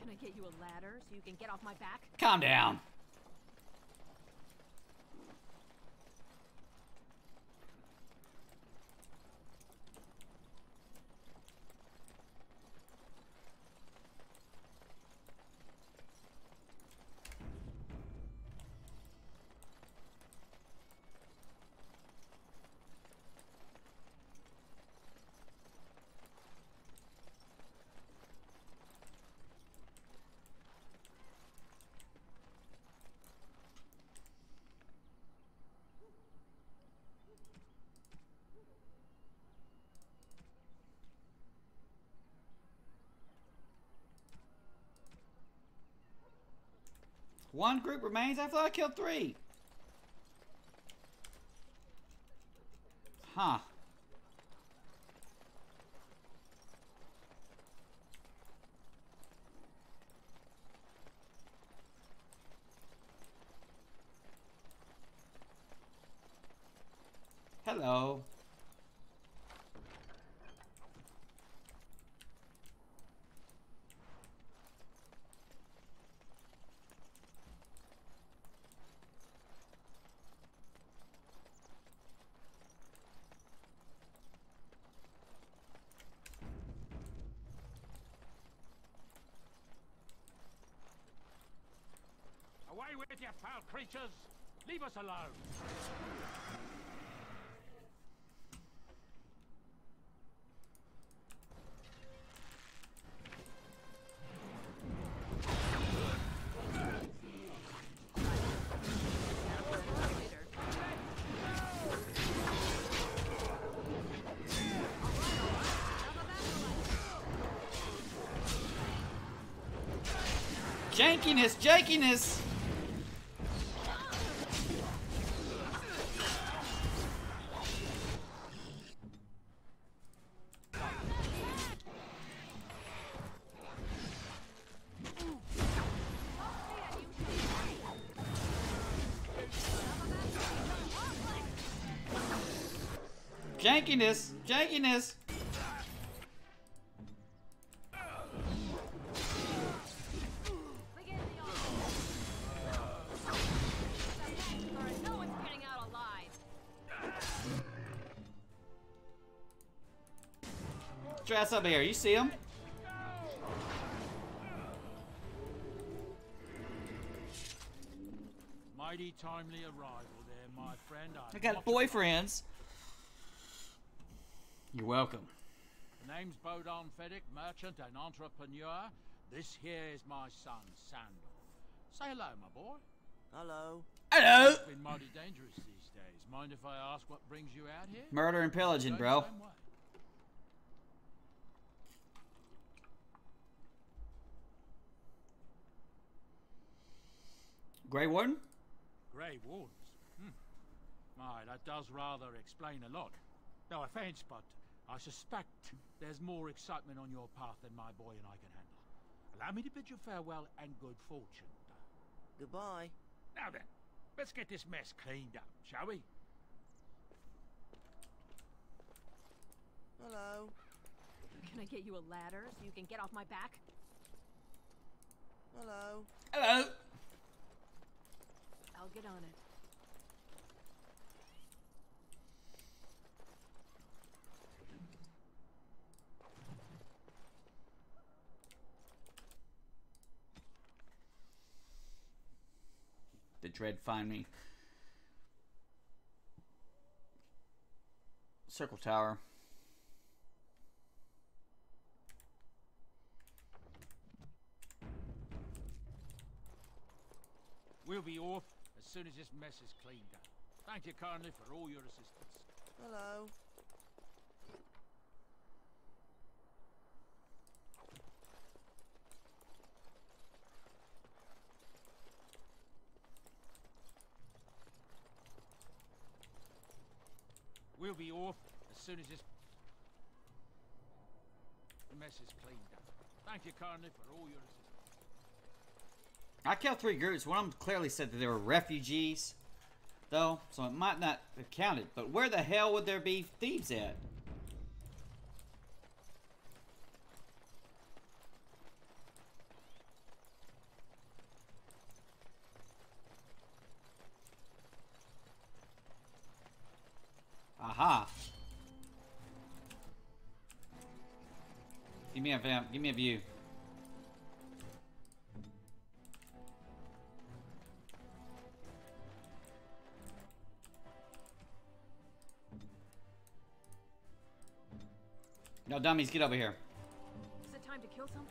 Can I get you a ladder so you can get off my back? Calm down. One group remains. I thought I killed 3. Huh. Hello. it, you foul creatures! Leave us alone! Jankiness, jankiness! Jankiness, jankiness! Dress up here, you see him? Mighty timely arrival there, my friend. I got boyfriends. You're welcome. The name's Bodon Fedek, merchant and entrepreneur. This here is my son, Sandor. Say hello, my boy. Hello. Hello. It's been mighty dangerous these days. Mind if I ask what brings you out here? Murder and pillaging, bro. Grey Warden? Grey Wardens? My, that does rather explain a lot. No offense, but I suspect there's more excitement on your path than my boy and I can handle. Allow me to bid you farewell and good fortune. Goodbye. Now then, let's get this mess cleaned up, shall we? Hello. Can I get you a ladder so you can get off my back? Hello. Hello. I'll get on it. The dread find me. Circle tower. We'll be off as soon as this mess is cleaned up. Thank you kindly for all your assistance. Hello. We'll be off as soon as this mess is cleaned up. Thank you kindly for all your assistance. I killed 3 groups. One of them clearly said that they were refugees, though, so it might not have counted. But where the hell would there be thieves at? Aha! Give me a view. No dummies, get over here. Is it time to kill something?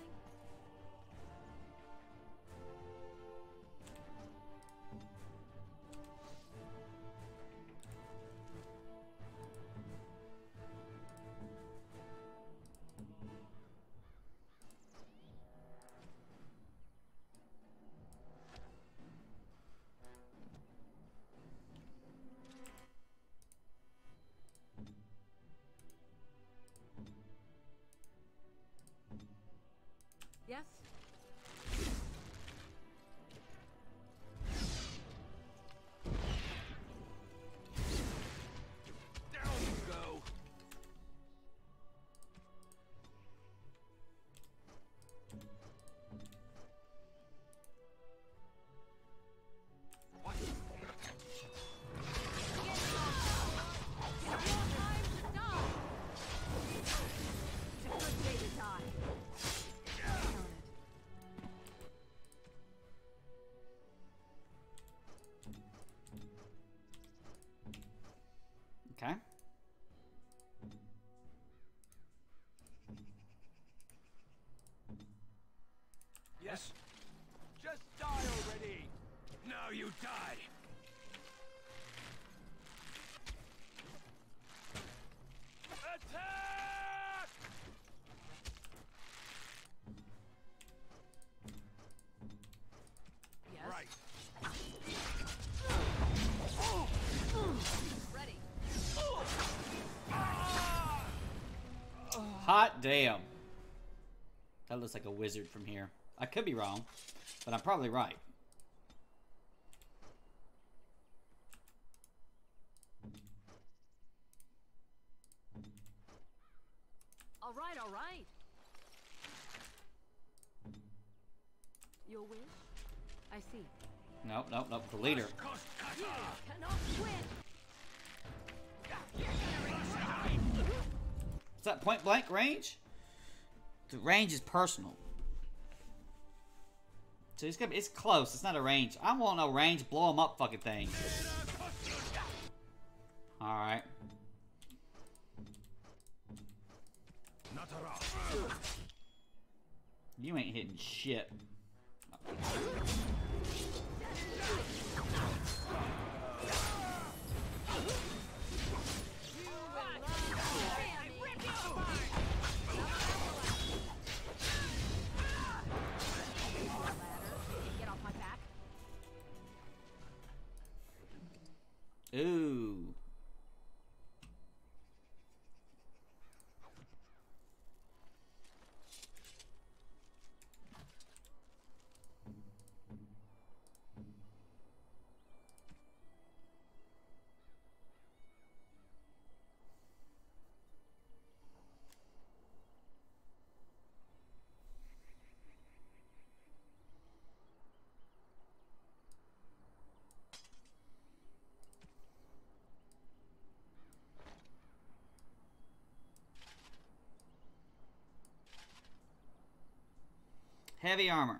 Hot damn. That looks like a wizard from here. I could be wrong, but I'm probably right. All right, all right. Your wish? I see. Nope, nope, nope. The leader. You cannot win. Is that point blank range? The range is personal. So it's close. It's not a range. I want no range. Blow them up, fucking thing. All right. Not around. You ain't hitting shit. Ooh. Heavy armor.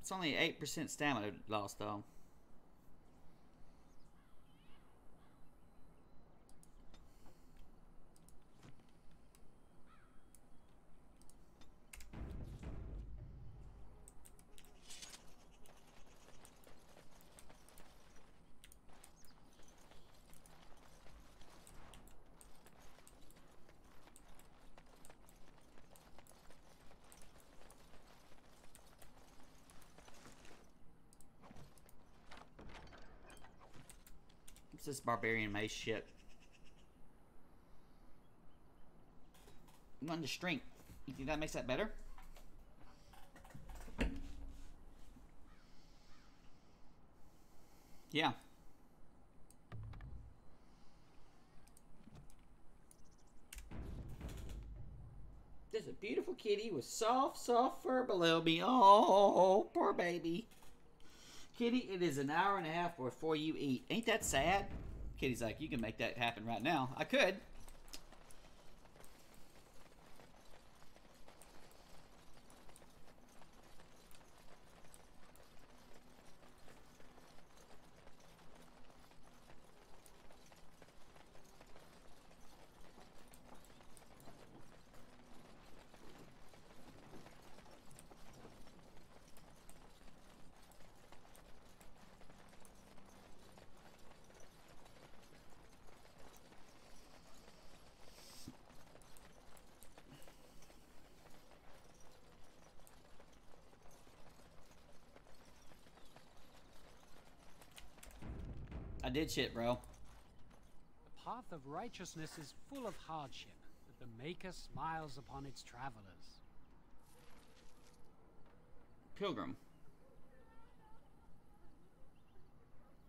It's only 8% stamina loss though. This barbarian mace shit. I'm on the strength. You think that makes that better? Yeah. There's a beautiful kitty with soft, soft fur below me. Oh, poor baby. Kitty, it is an hour and a half before you eat. Ain't that sad? Kitty's like, you can make that happen right now. I could. I did shit, bro. The path of righteousness is full of hardship, but the Maker smiles upon its travelers. Pilgrim.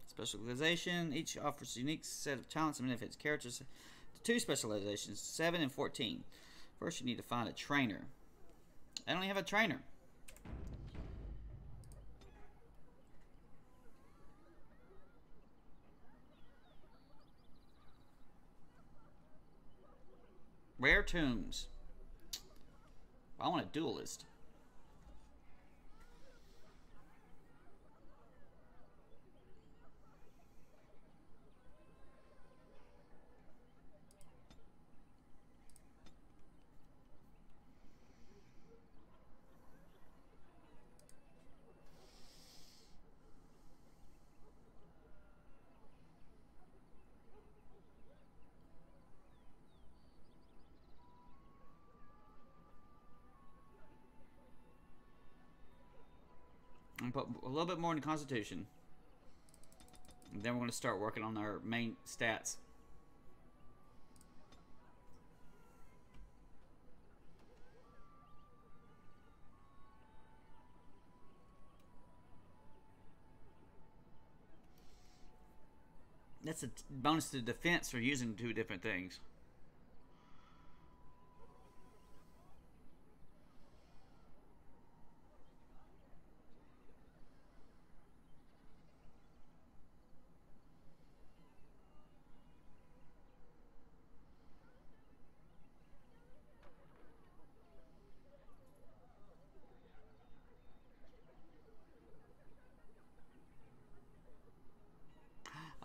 Specialization. Each offers a unique set of talents and benefits. Characters to 2 specializations, 7 and 14. First, you need to find a trainer. I don't even have a trainer. Rare tombs. I want a duelist. And put a little bit more in the Constitution. And then we're going to start working on our main stats. That's a bonus to defense for using two different things.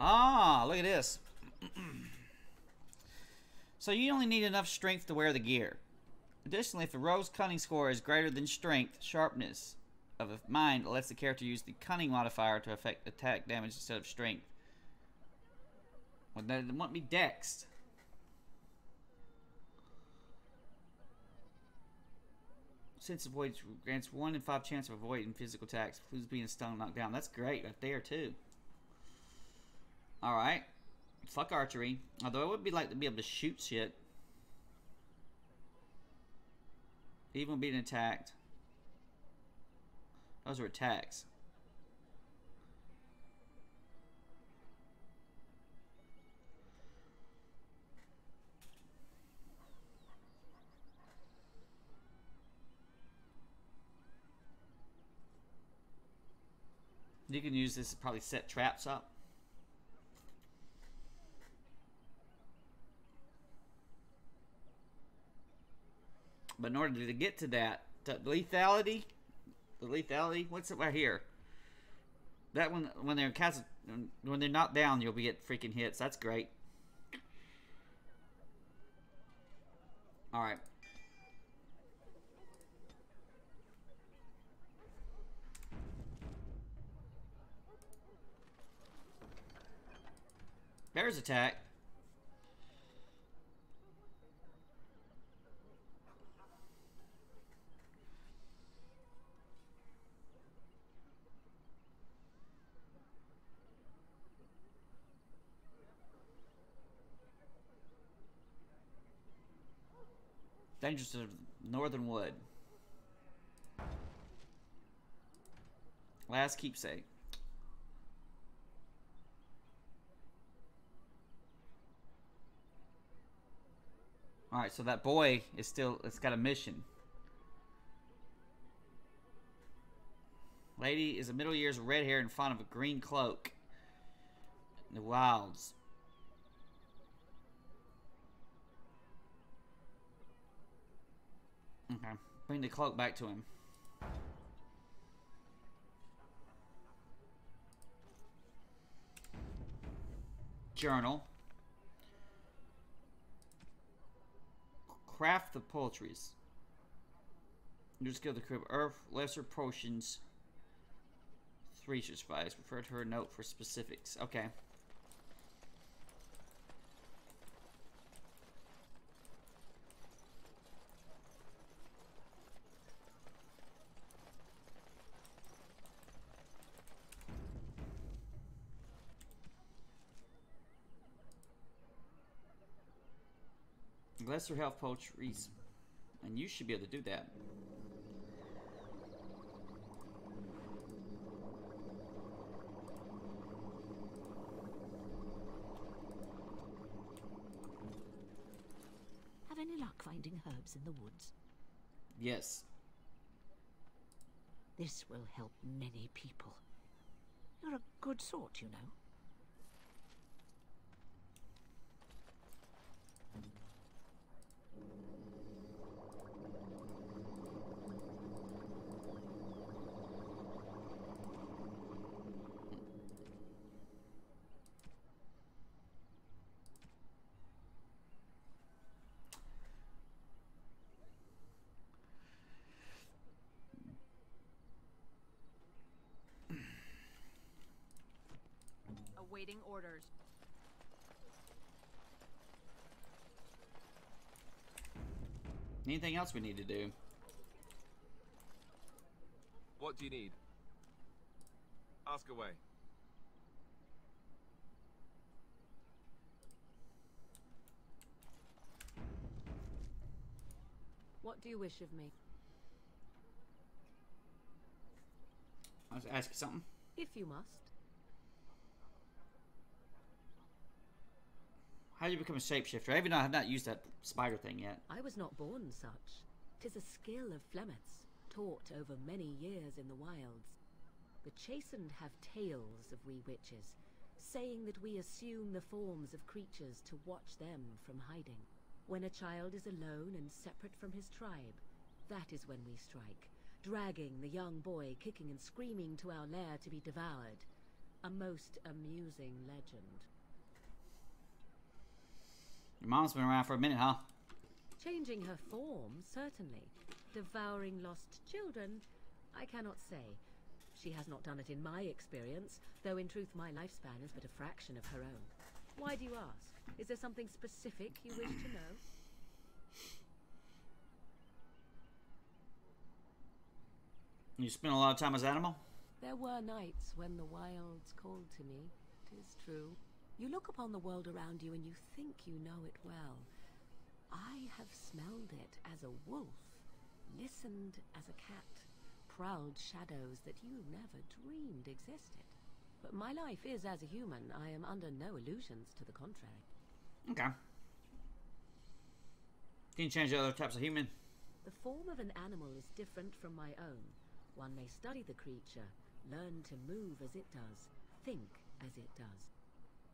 Ah, look at this. So you only need enough strength to wear the gear. Additionally, if a rogue's cunning score is greater than strength, sharpness of a mind lets the character use the cunning modifier to affect attack damage instead of strength. Well, they want me dexed. Sense of avoidance grants 1 in 5 chance of avoiding physical attacks, includes being stung, knocked down. That's great right there too. Alright. Fuck archery. Although it would be like to be able to shoot shit. Even being attacked. Those are attacks. You can use this to probably set traps up. But in order to get to that, the lethality, what's it right here? That one, when they're knocked down, you'll be get freaking hits. That's great. All right. Bear's attack. Dangerous of northern wood. Last keepsake. Alright, so that boy is still, it's got a mission. Lady is a middle years, red hair, and fond of a green cloak. In the wilds. Okay, bring the cloak back to him. Journal. Craft the poultries. New skill to crib earth, lesser potions. 3 should spice. Refer to her note for specifics. Okay. Lesser health poultries. And you should be able to do that. Have any luck finding herbs in the woods? Yes. This will help many people. You're a good sort, you know. Awaiting orders. Anything else we need to do? What do you need? Ask away. What do you wish of me? I was asking something. If you must. How do you become a shapeshifter? Even though I have not used that spider thing yet. I was not born such. 'Tis a skill of Flemeth's, taught over many years in the wilds. The chastened have tales of we witches, saying that we assume the forms of creatures to watch them from hiding. When a child is alone and separate from his tribe, that is when we strike, dragging the young boy kicking and screaming to our lair to be devoured. A most amusing legend. Your mom's been around for a minute, huh? Changing her form, certainly. Devouring lost children, I cannot say. She has not done it in my experience, though in truth my lifespan is but a fraction of her own. Why do you ask? Is there something specific you wish to know? You spend a lot of time as animal? There were nights when the wilds called to me, 'tis true. You look upon the world around you and you think you know it well. I have smelled it as a wolf, listened as a cat, prowled shadows that you never dreamed existed. But my life is as a human. I am under no illusions to the contrary. Okay. Can you change the other types of human? The form of an animal is different from my own. One may study the creature, learn to move as it does, think as it does.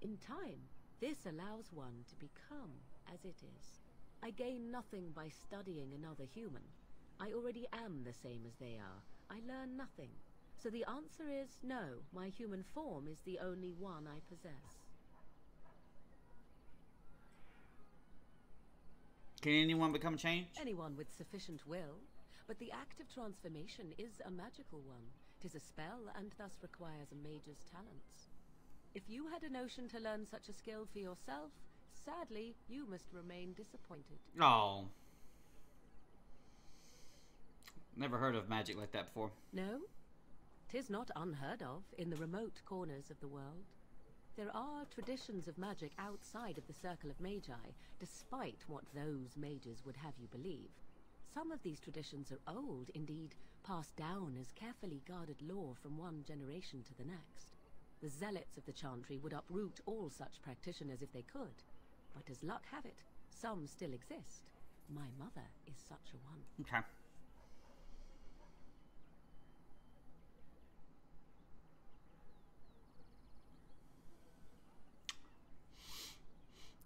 In time, this allows one to become as it is. I gain nothing by studying another human. I already am the same as they are. I learn nothing. So the answer is no, my human form is the only one I possess. Can anyone become changed? Anyone with sufficient will. But the act of transformation is a magical one. 'Tis a spell and thus requires a mage's talents. If you had a notion to learn such a skill for yourself, sadly, you must remain disappointed. Oh. Never heard of magic like that before. No? 'Tis not unheard of in the remote corners of the world. There are traditions of magic outside of the circle of magi, despite what those mages would have you believe. Some of these traditions are old, indeed, passed down as carefully guarded lore from one generation to the next. The zealots of the chantry would uproot all such practitioners if they could. But as luck have it, some still exist. My mother is such a one. Okay.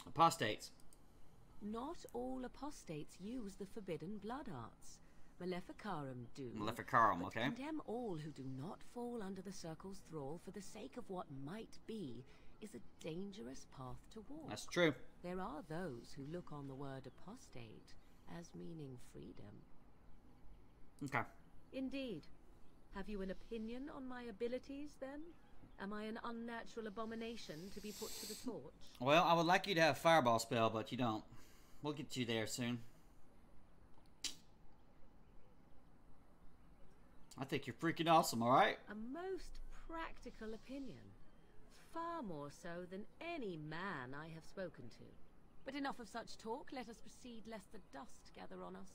Apostates. Not all apostates use the forbidden blood arts. Maleficarum do. Maleficarum, okay. Condemn all who do not fall under the circle's thrall for the sake of what might be is a dangerous path to walk. That's true. There are those who look on the word apostate as meaning freedom. Okay. Indeed. Have you an opinion on my abilities, then? Am I an unnatural abomination to be put to the torch? Well, I would like you to have a fireball spell, but you don't. We'll get you there soon. I think you're freaking awesome, alright? A most practical opinion. Far more so than any man I have spoken to. But enough of such talk. Let us proceed lest the dust gather on us.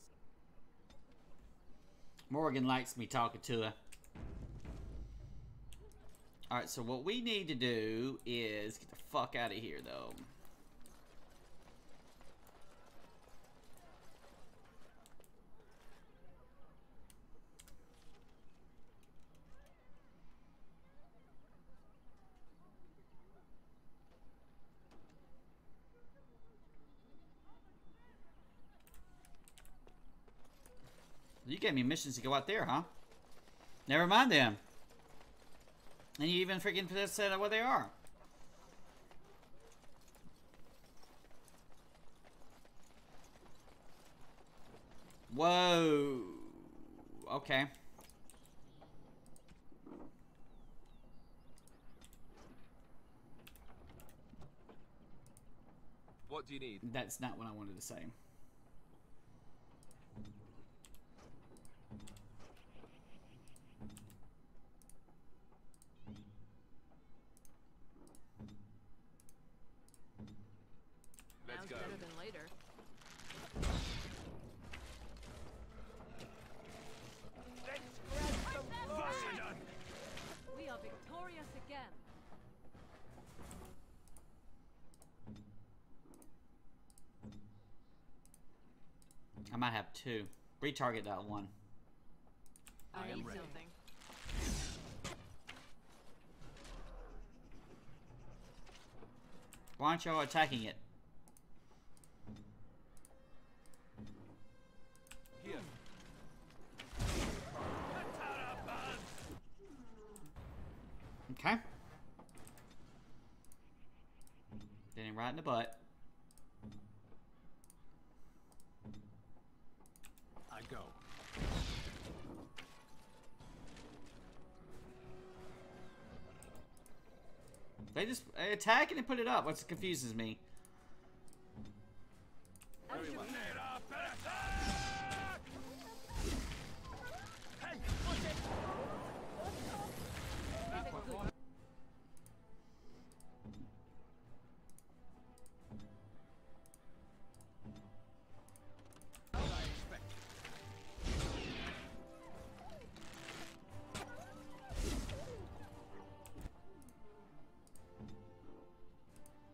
Morgan likes me talking to her. Alright, so what we need to do is get the fuck out of here, though. You gave me missions to go out there, huh? Never mind them. And you even freaking said what they are. Whoa. Okay. What do you need? That's not what I wanted to say. Let's go. Better than later. I might have two. Retarget that one. I am ready. Why aren't y'all attacking it? Here. Okay. Getting right in the butt. I go. They just attack and put it up. What confuses me. Very well.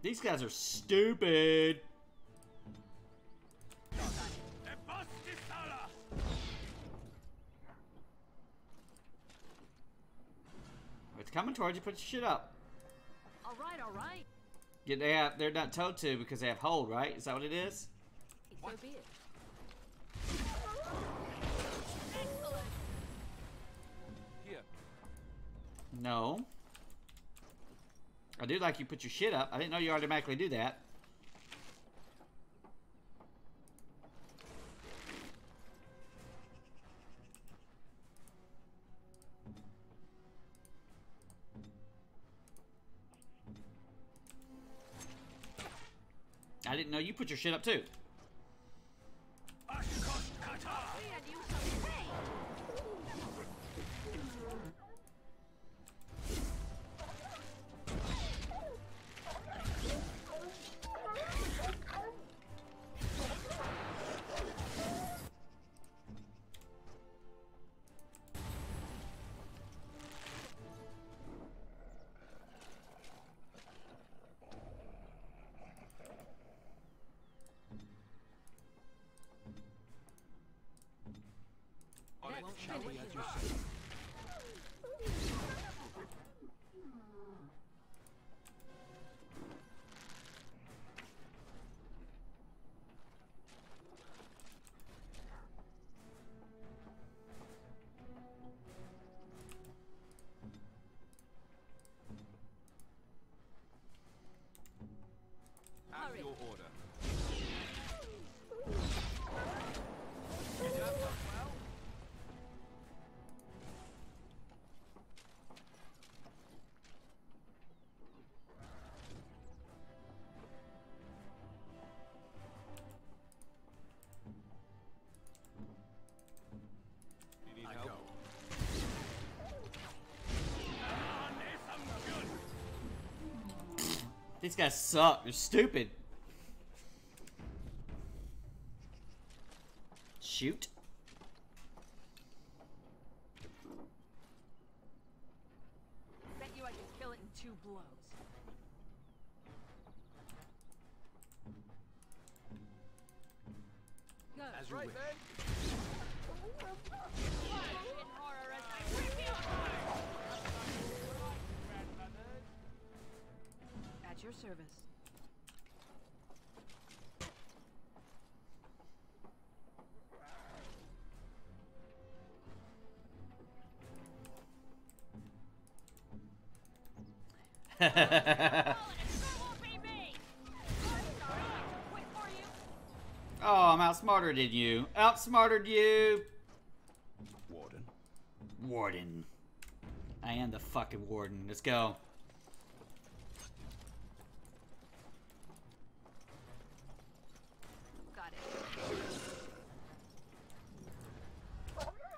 These guys are stupid. It's coming towards you. Put your shit up. All right, all right. Yeah, they're not told to because they have hold, right? Is that what it is? So be it. Here. No. I do like you put your shit up. I didn't know you automatically do that. I didn't know you put your shit up too. Shall we at your service? At your order. You need help? These guys suck. They're stupid. Shoot. Bet you I could kill it in 2 blows. Go. As you wish. At your service. Oh, I'm outsmarter than you. Outsmartered you. Warden. Warden. I am the fucking warden. Let's go. Got it.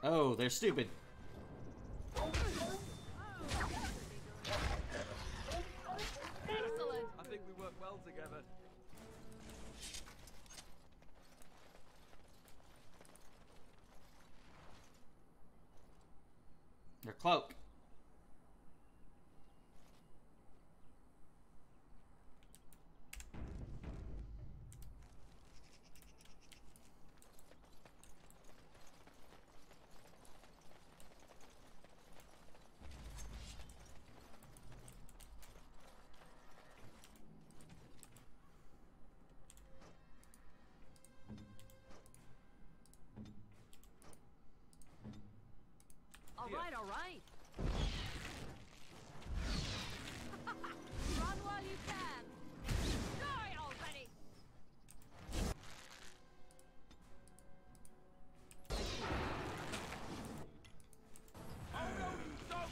Oh, they're stupid. Excellent. I think we work well together. Their cloak. right, all right. Run while you can. Die already. Oh no, stop!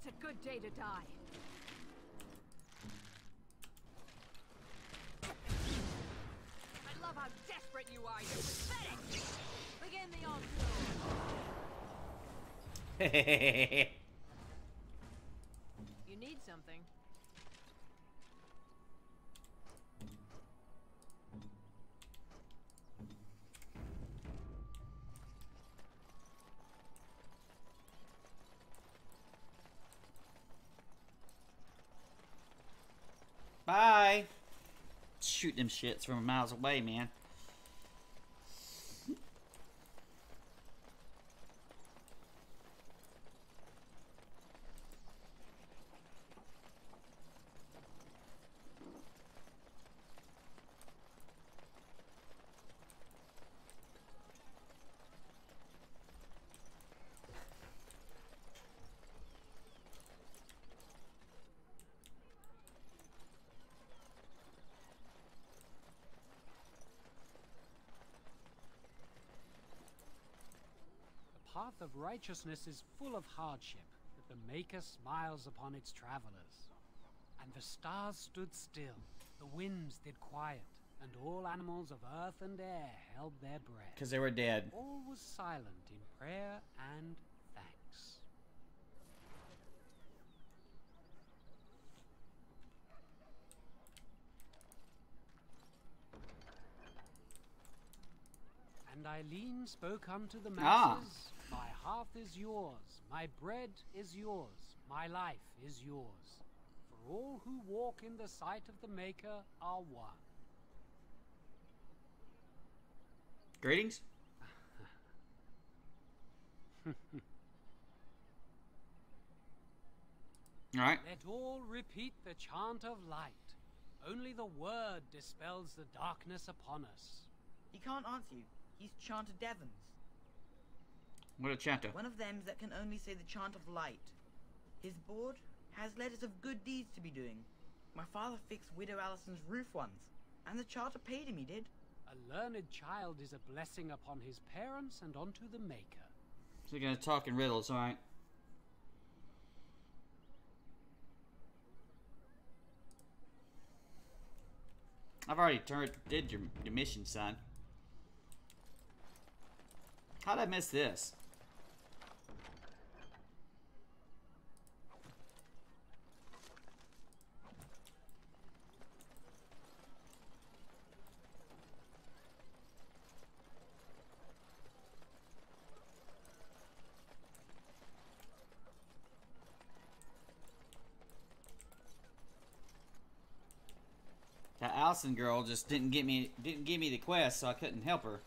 It's a good day to die. I love how desperate you are. You're pathetic. Begin the onslaught. You need something. Bye. Shoot them shits from miles away, man. The path of righteousness is full of hardship, but the Maker smiles upon its travelers. And the stars stood still, the winds did quiet, and all animals of earth and air held their breath. Because they were dead. All was silent in prayer and thanks. And Eileen spoke unto the masses, My hearth is yours, my bread is yours, my life is yours. For all who walk in the sight of the Maker are one. Greetings. Alright. Let all repeat the chant of light. Only the word dispels the darkness upon us. He can't answer you. He's Chanter Devons. What a chanter. One of them that can only say the chant of light. His board has letters of good deeds to be doing. My father fixed Widow Allison's roof once, and the charter paid him, he did. A learned child is a blessing upon his parents and onto the Maker. So you're gonna talk in riddles, alright? I've already did your mission, son. How'd I miss this? That Allison girl just didn't give me the quest, so I couldn't help her.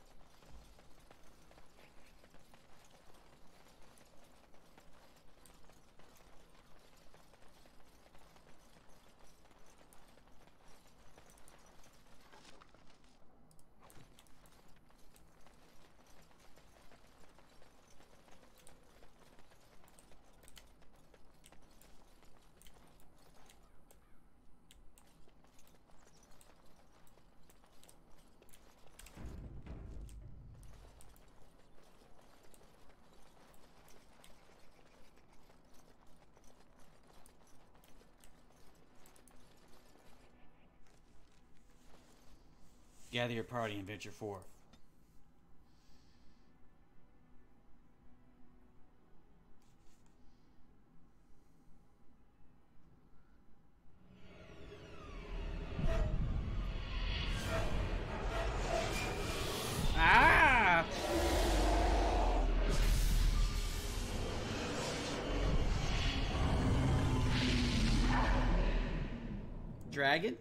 Gather your party and venture forth. Ah! dragon?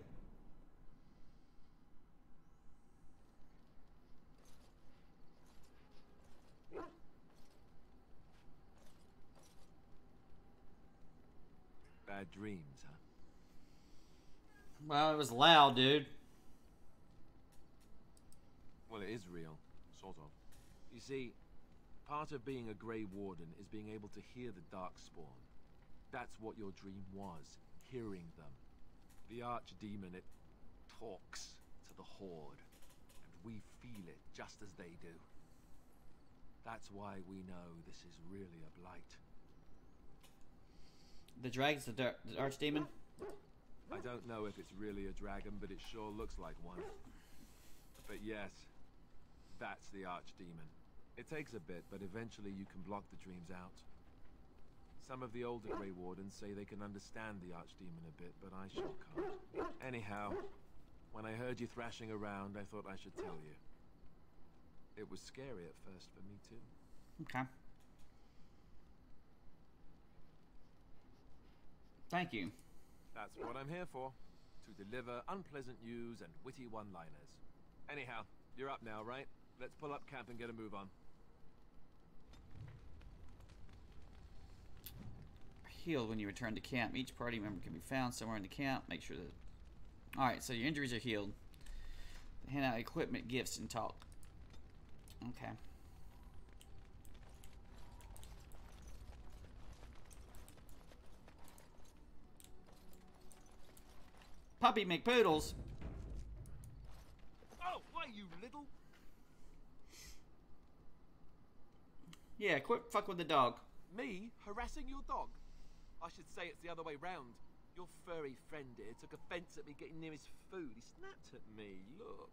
Bad dreams, huh? Well, it was loud, dude. Well, it is real, sort of. You see, part of being a Grey Warden is being able to hear the Darkspawn. That's what your dream was, hearing them. The Archdemon, it talks to the Horde, and we feel it just as they do. That's why we know this is really a blight. The dragon's the Archdemon? I don't know if it's really a dragon, but it sure looks like one. But yes, that's the Archdemon. It takes a bit, but eventually you can block the dreams out. Some of the older Grey Wardens say they can understand the Archdemon a bit, but I sure can't. Anyhow, when I heard you thrashing around, I thought I should tell you. It was scary at first for me too. Okay. Thank you. That's what I'm here for. To deliver unpleasant news and witty one-liners. Anyhow, you're up now, right? Let's pull up camp and get a move on. Healed when you return to camp. Each party member can be found somewhere in the camp. Make sure that... Alright, so your injuries are healed. Hand out equipment, gifts, and talk. Okay. Puppy McPoodles. Oh, why you little... Yeah, quit fuck with the dog. Me? Harassing your dog? I should say it's the other way round. Your furry friend here took offense at me getting near his food. He snapped at me. Look.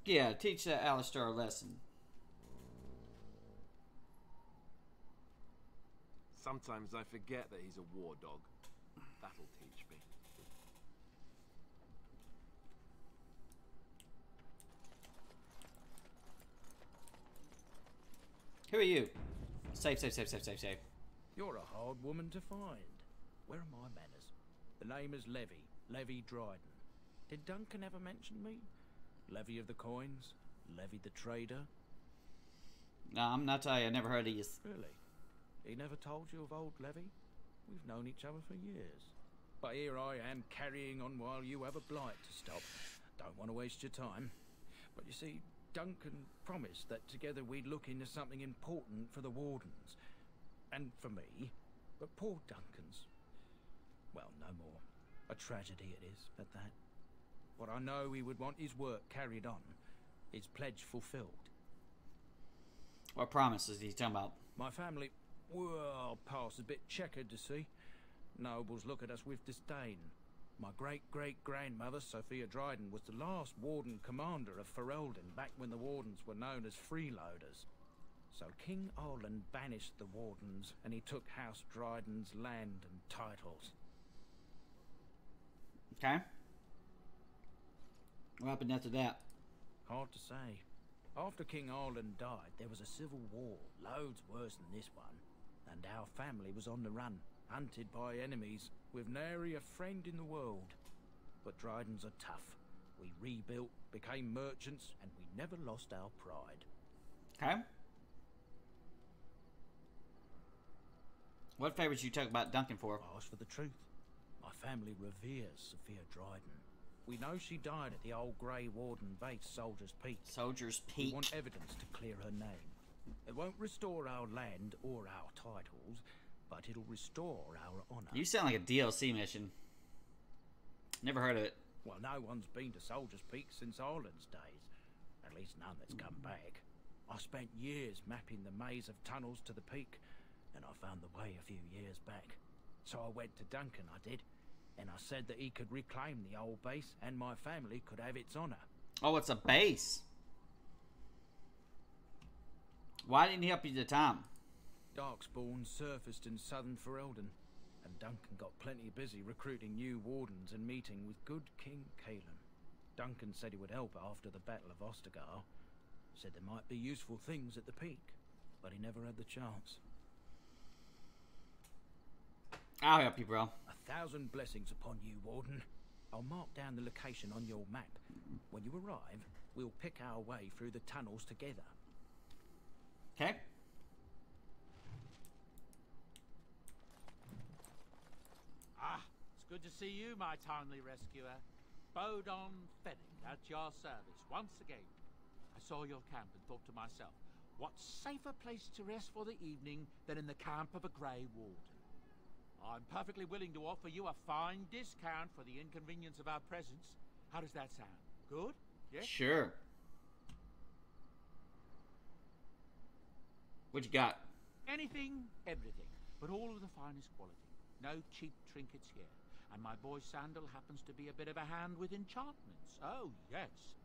Yeah, teach that Alistair a lesson. Sometimes I forget that he's a war dog. That'll teach me. Who are you? Safe, safe, safe, safe, safe, safe. You're a hard woman to find. Where are my manners? The name is Levy. Levy Dryden. Did Duncan ever mention me? Levy of the coins? Levy the trader? No, I'm not telling you. I never heard of you. Really? He never told you of old Levy? We've known each other for years. But here I am carrying on while you have a blight to stop. Don't want to waste your time. But you see, Duncan promised that together we'd look into something important for the Wardens. And for me. But poor Duncan's... well, no more. A tragedy it is, at that. But I know he would want his work carried on. His pledge fulfilled. What promises he's talking about? My family... well, past a bit checkered to see. Nobles look at us with disdain. My great-great-grandmother, Sophia Dryden, was the last Warden Commander of Ferelden back when the Wardens were known as freeloaders. So King Arlen banished the Wardens, and he took House Dryden's land and titles. Okay. What happened after that? Hard to say. After King Arlen died, there was a civil war, loads worse than this one. And our family was on the run, hunted by enemies, with nary a friend in the world. But Drydens are tough. We rebuilt, became merchants, and we never lost our pride. Okay. What favors you talk about Duncan for? I asked for the truth. My family reveres Sophia Dryden. We know she died at the old Grey Warden base, Soldier's Peak. Soldier's Peak. We want evidence to clear her name. It won't restore our land or our titles, but it'll restore our honor. You sound like a DLC mission. Never heard of it. Well, no one's been to Soldier's Peak since Arlen's days. At least none that's come back. I spent years mapping the maze of tunnels to the peak, and I found the way a few years back. So I went to Duncan, I did, and I said that he could reclaim the old base and my family could have its honor. Oh, it's a base. Why didn't he help you at the time? Darkspawn surfaced in southern Ferelden, and Duncan got plenty busy recruiting new wardens and meeting with good King Caelan. Duncan said he would help after the Battle of Ostergar. Said there might be useful things at the peak, but he never had the chance. I'll help you, bro. 1,000 blessings upon you, Warden. I'll mark down the location on your map. When you arrive, we'll pick our way through the tunnels together. Okay. Ah, it's good to see you, my timely rescuer. Bodon Fennick at your service once again. I saw your camp and thought to myself, what safer place to rest for the evening than in the camp of a Grey Warden? I'm perfectly willing to offer you a fine discount for the inconvenience of our presence. How does that sound? Good? Yes? Sure. What you got? Anything, everything, but all of the finest quality. No cheap trinkets here. And my boy Sandal happens to be a bit of a hand with enchantments. Oh, yes.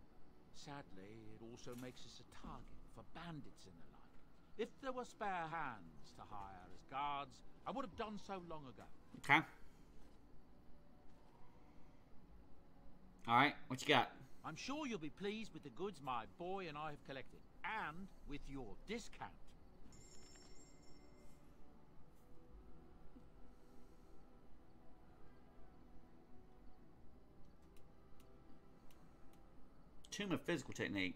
Sadly, it also makes us a target for bandits and the like. If there were spare hands to hire as guards, I would have done so long ago. Okay. Alright, what you got? I'm sure you'll be pleased with the goods my boy and I have collected, and with your discount. Tomb of Physical Technique.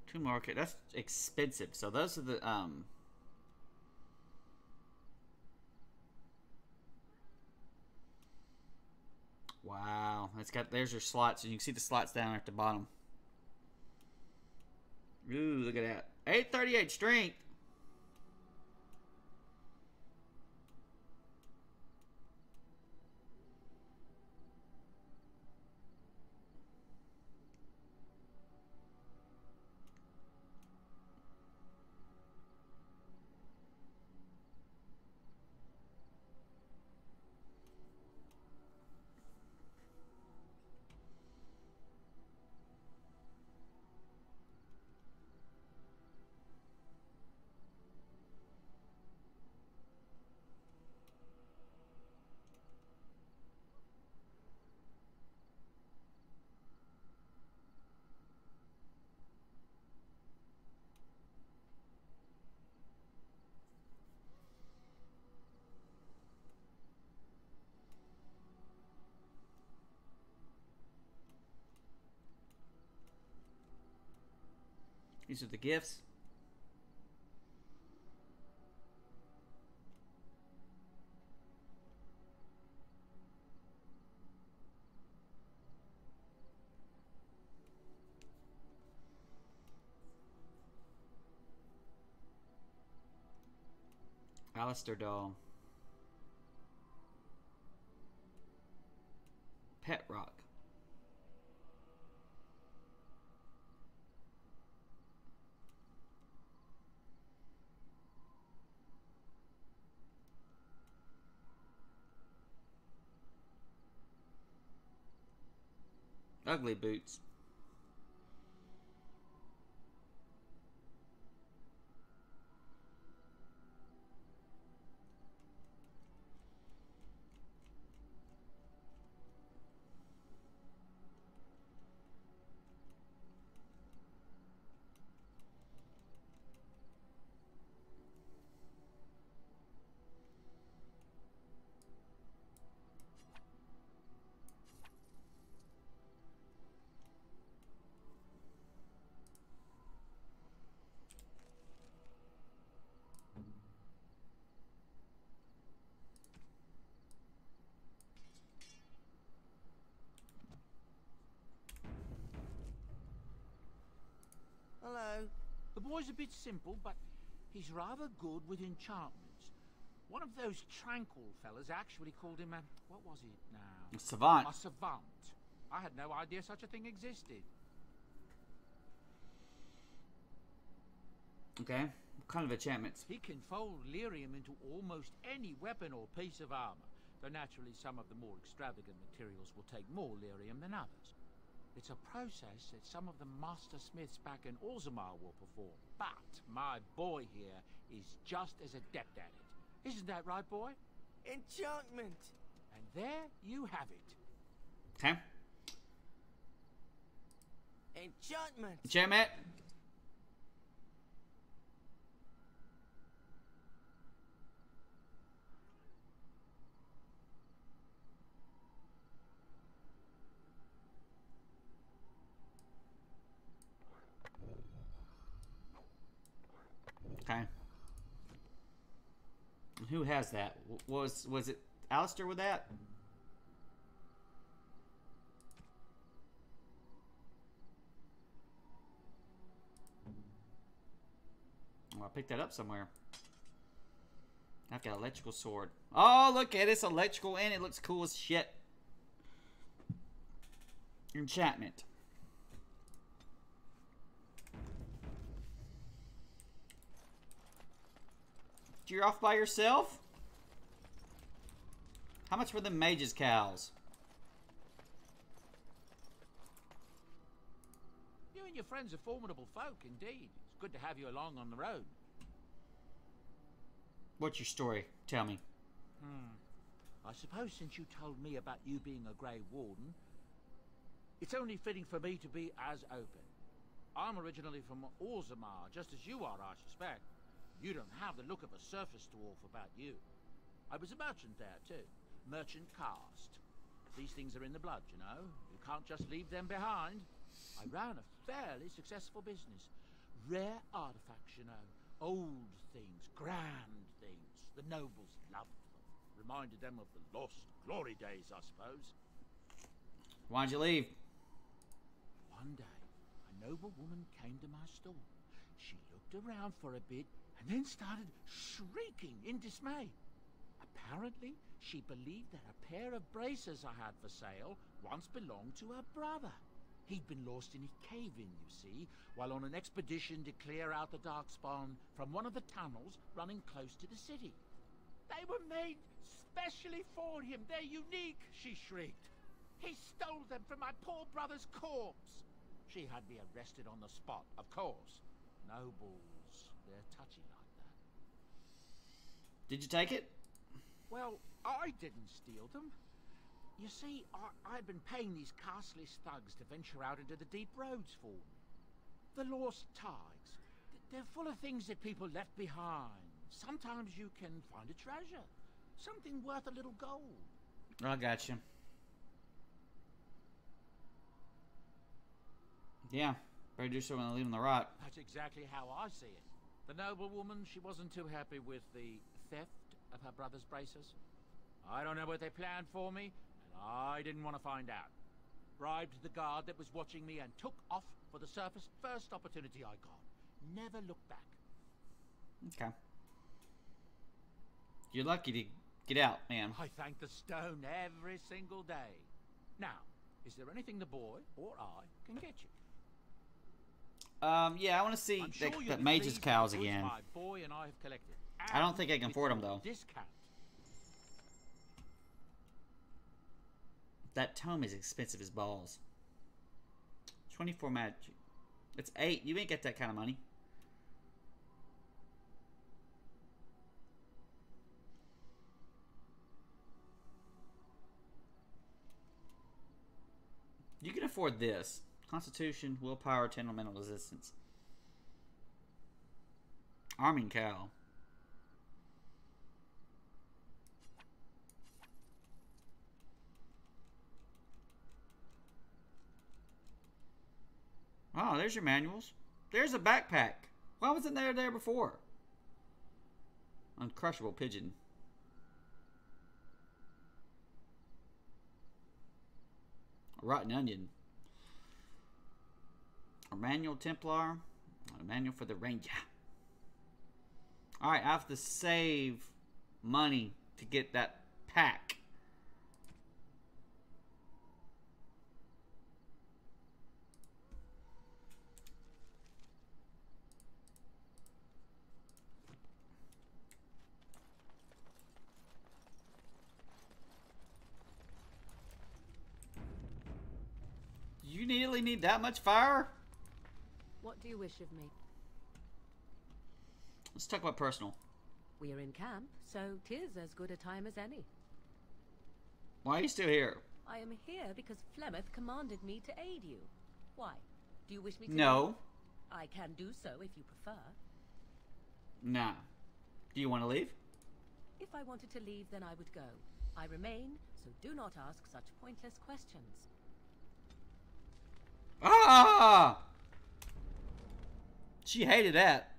Tomb Market. That's expensive. So those are the wow. It's got, there's your slots, and you can see the slots down at the bottom. Ooh, look at that. 838 strength. These are the gifts. Alistair doll. Pet rock. Ugly boots. Hello. The boy's a bit simple, but he's rather good with enchantments. One of those tranquil fellas actually called him a... what was it now? A savant. A savant. I had no idea such a thing existed. Okay. What kind of enchantments? He can fold lyrium into almost any weapon or piece of armor, though naturally some of the more extravagant materials will take more lyrium than others. It's a process that some of the master smiths back in Orzammar will perform, but my boy here is just as adept at it. Isn't that right, boy? Enchantment! And there you have it. Okay. Enchantment! Enchantment. Okay. Who has that? Was it Alistair with that? Oh, I picked that up somewhere. I've got an electrical sword. Oh, look at it. It's electrical and it looks cool as shit. Enchantment. You're off by yourself? How much were the mage's cows? You and your friends are formidable folk, indeed. It's good to have you along on the road. What's your story? Tell me. I suppose since you told me about you being a Grey Warden, it's only fitting for me to be as open. I'm originally from Orzammar, just as you are, I suspect. You don't have the look of a surface dwarf about you. I was a merchant there, too. Merchant caste. These things are in the blood, you know. You can't just leave them behind. I ran a fairly successful business. Rare artifacts, you know. Old things, grand things. The nobles loved them. Reminded them of the lost glory days, I suppose. Why'd you leave? One day, a noble woman came to my store. She looked around for a bit and then started shrieking in dismay. Apparently, she believed that a pair of bracers I had for sale once belonged to her brother. He'd been lost in a cave-in, you see, while on an expedition to clear out the Darkspawn from one of the tunnels running close to the city. They were made specially for him. They're unique, she shrieked. He stole them from my poor brother's corpse. She had me arrested on the spot, of course. Nobles, they're touchy like that. Did you take it? Well, I didn't steal them. You see, I'd been paying these castless thugs to venture out into the deep roads for me. The lost tides. They're full of things that people left behind. Sometimes you can find a treasure. Something worth a little gold. I got you. Yeah, better do so when I leave on the rot. That's exactly how I see it. The noble woman, she wasn't too happy with the theft of her brother's bracers. I don't know what they planned for me, and I didn't want to find out. Bribed the guard that was watching me and took off for the surface first opportunity I got. Never looked back. Okay. You're lucky to get out, man. I thank the stone every single day. Now, is there anything the boy or I can get you? Yeah, I want to see that mage's cows again. My boy and I have collected. I don't think I can afford them though. Discount. That tome is expensive as balls. 24 magic. It's 8. You ain't get that kind of money. You can afford this. Constitution, willpower, 10 elemental resistance. Arming cow. Oh, there's your manuals. There's a backpack. Why wasn't there before? Uncrushable pigeon. A rotten onion. A manual Templar. A manual for the Ranger. Alright, I have to save money to get that pack. You really need that much fire? What do you wish of me? Let's talk about personal. We are in camp, so 'tis as good a time as any. Why are you still here? I am here because Flemeth commanded me to aid you. Why? Do you wish me to? No. Leave? I can do so if you prefer. Nah. Do you want to leave? If I wanted to leave, then I would go. I remain, so do not ask such pointless questions. Ah! She hated that.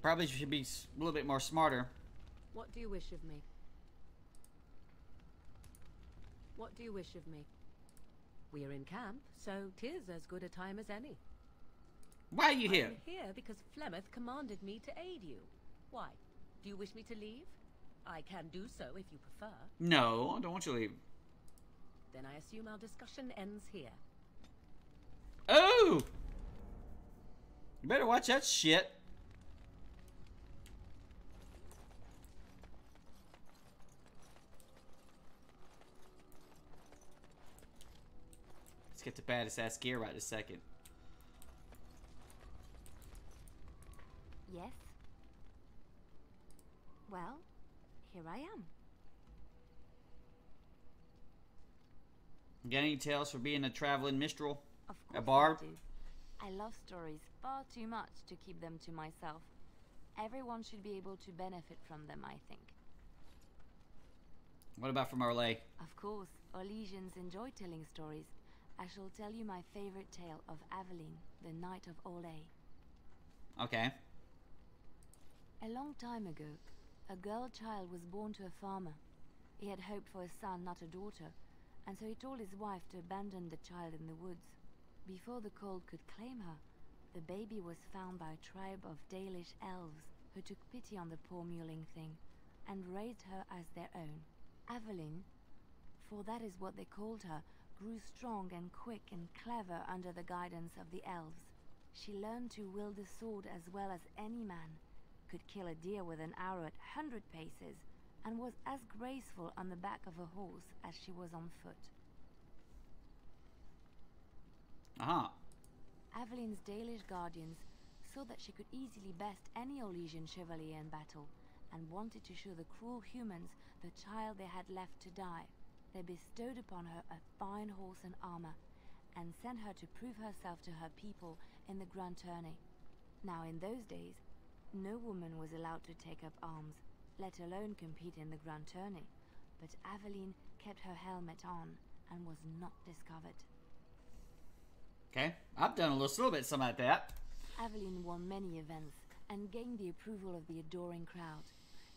Probably should be a little bit more smarter. What do you wish of me? What do you wish of me? We are in camp, so 'tis as good a time as any. Why are you here? I'm here because Flemeth commanded me to aid you. Why? Do you wish me to leave? I can do so if you prefer. No, I don't want you to leave. Then I assume our discussion ends here. Oh! You better watch that shit. Let's get the baddest ass gear right this second. Yes? Well, here I am. Got any tales for being a traveling minstrel? Of A course bard? I do. I love stories far too much to keep them to myself. Everyone should be able to benefit from them, I think. What about from Orlais? Of course, Orlesians enjoy telling stories. I shall tell you my favorite tale of Aveline, the Knight of Orlais. Okay. A long time ago, a girl child was born to a farmer. He had hoped for a son, not a daughter, and so he told his wife to abandon the child in the woods. Before the cold could claim her, the baby was found by a tribe of Dalish elves who took pity on the poor mewling thing and raised her as their own. Aveline, for that is what they called her, grew strong and quick and clever under the guidance of the elves. She learned to wield the sword as well as any man, could kill a deer with an arrow at 100 paces, and was as graceful on the back of a horse as she was on foot. Uh-huh. Aveline's Dalish guardians saw that she could easily best any Orlesian chevalier in battle, and wanted to show the cruel humans the child they had left to die. They bestowed upon her a fine horse and armor, and sent her to prove herself to her people in the grand tourney. Now in those days, no woman was allowed to take up arms, let alone compete in the grand tourney, but Aveline kept her helmet on and was not discovered. Okay, I've done a little bit something like that. Aveline won many events and gained the approval of the adoring crowd.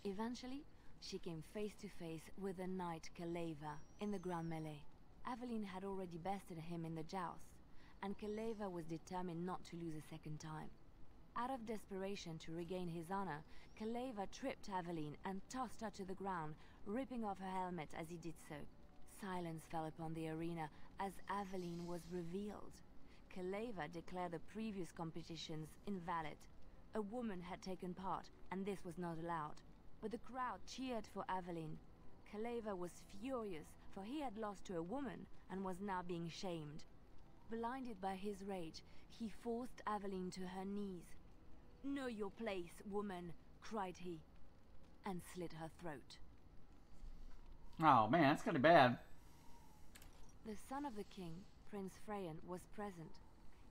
Eventually, she came face to face with the knight Kaleva in the grand melee. Aveline had already bested him in the jousts, and Kaleva was determined not to lose a second time. Out of desperation to regain his honor, Kaleva tripped Aveline and tossed her to the ground, ripping off her helmet as he did so. Silence fell upon the arena as Aveline was revealed. Kaleva declared the previous competitions invalid. A woman had taken part, and this was not allowed. But the crowd cheered for Aveline. Kaleva was furious, for he had lost to a woman and was now being shamed. Blinded by his rage, he forced Aveline to her knees. "Know your place, woman," cried he, and slit her throat. Oh man, that's kind of bad. The son of the king, Prince Freyan, was present.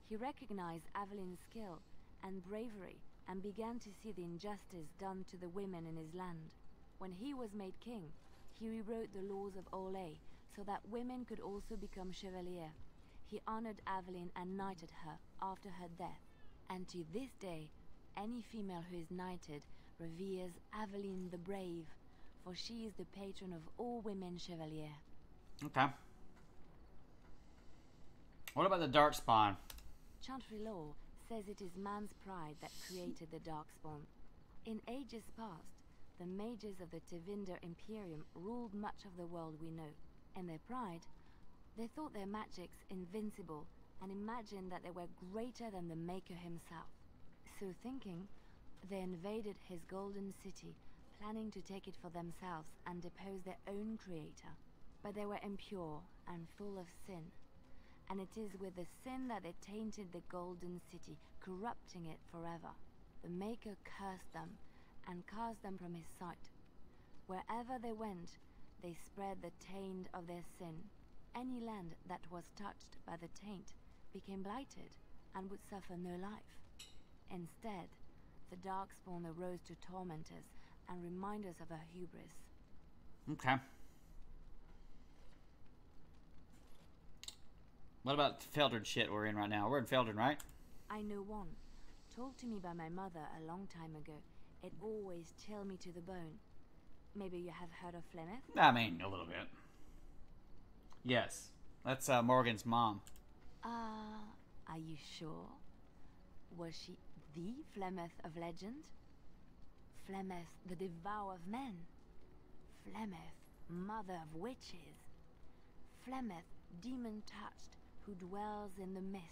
He recognized Aveline's skill and bravery and began to see the injustice done to the women in his land. When he was made king, he rewrote the laws of Orlais so that women could also become chevalier. He honored Aveline and knighted her after her death, and to this day, any female who is knighted reveres Aveline the Brave, for she is the patron of all women chevalier. Okay. What about the Darkspawn? Chantry law says it is man's pride that created the Darkspawn. In ages past, the mages of the Tevinder Imperium ruled much of the world we know. In their pride, they thought their magics invincible and imagined that they were greater than the Maker himself. So thinking, they invaded his golden city, planning to take it for themselves and depose their own creator. But they were impure and full of sin. And it is with the sin that they tainted the golden city, corrupting it forever. The Maker cursed them and cast them from his sight. Wherever they went, they spread the taint of their sin. Any land that was touched by the taint became blighted and would suffer no life. Instead, the Darkspawn arose to torment us and remind us of our hubris. Okay. What about the Feldern shit we're in right now? We're in Feldern, right? I know one. told to me by my mother a long time ago. It always chilled me to the bone. Maybe you have heard of Flemeth? I mean, a little bit. Yes. That's Morgan's mom. Are you sure? Was she the Flemeth of legend? Flemeth, the devourer of men? Flemeth, mother of witches? Flemeth, demon-touched, who dwells in the mists?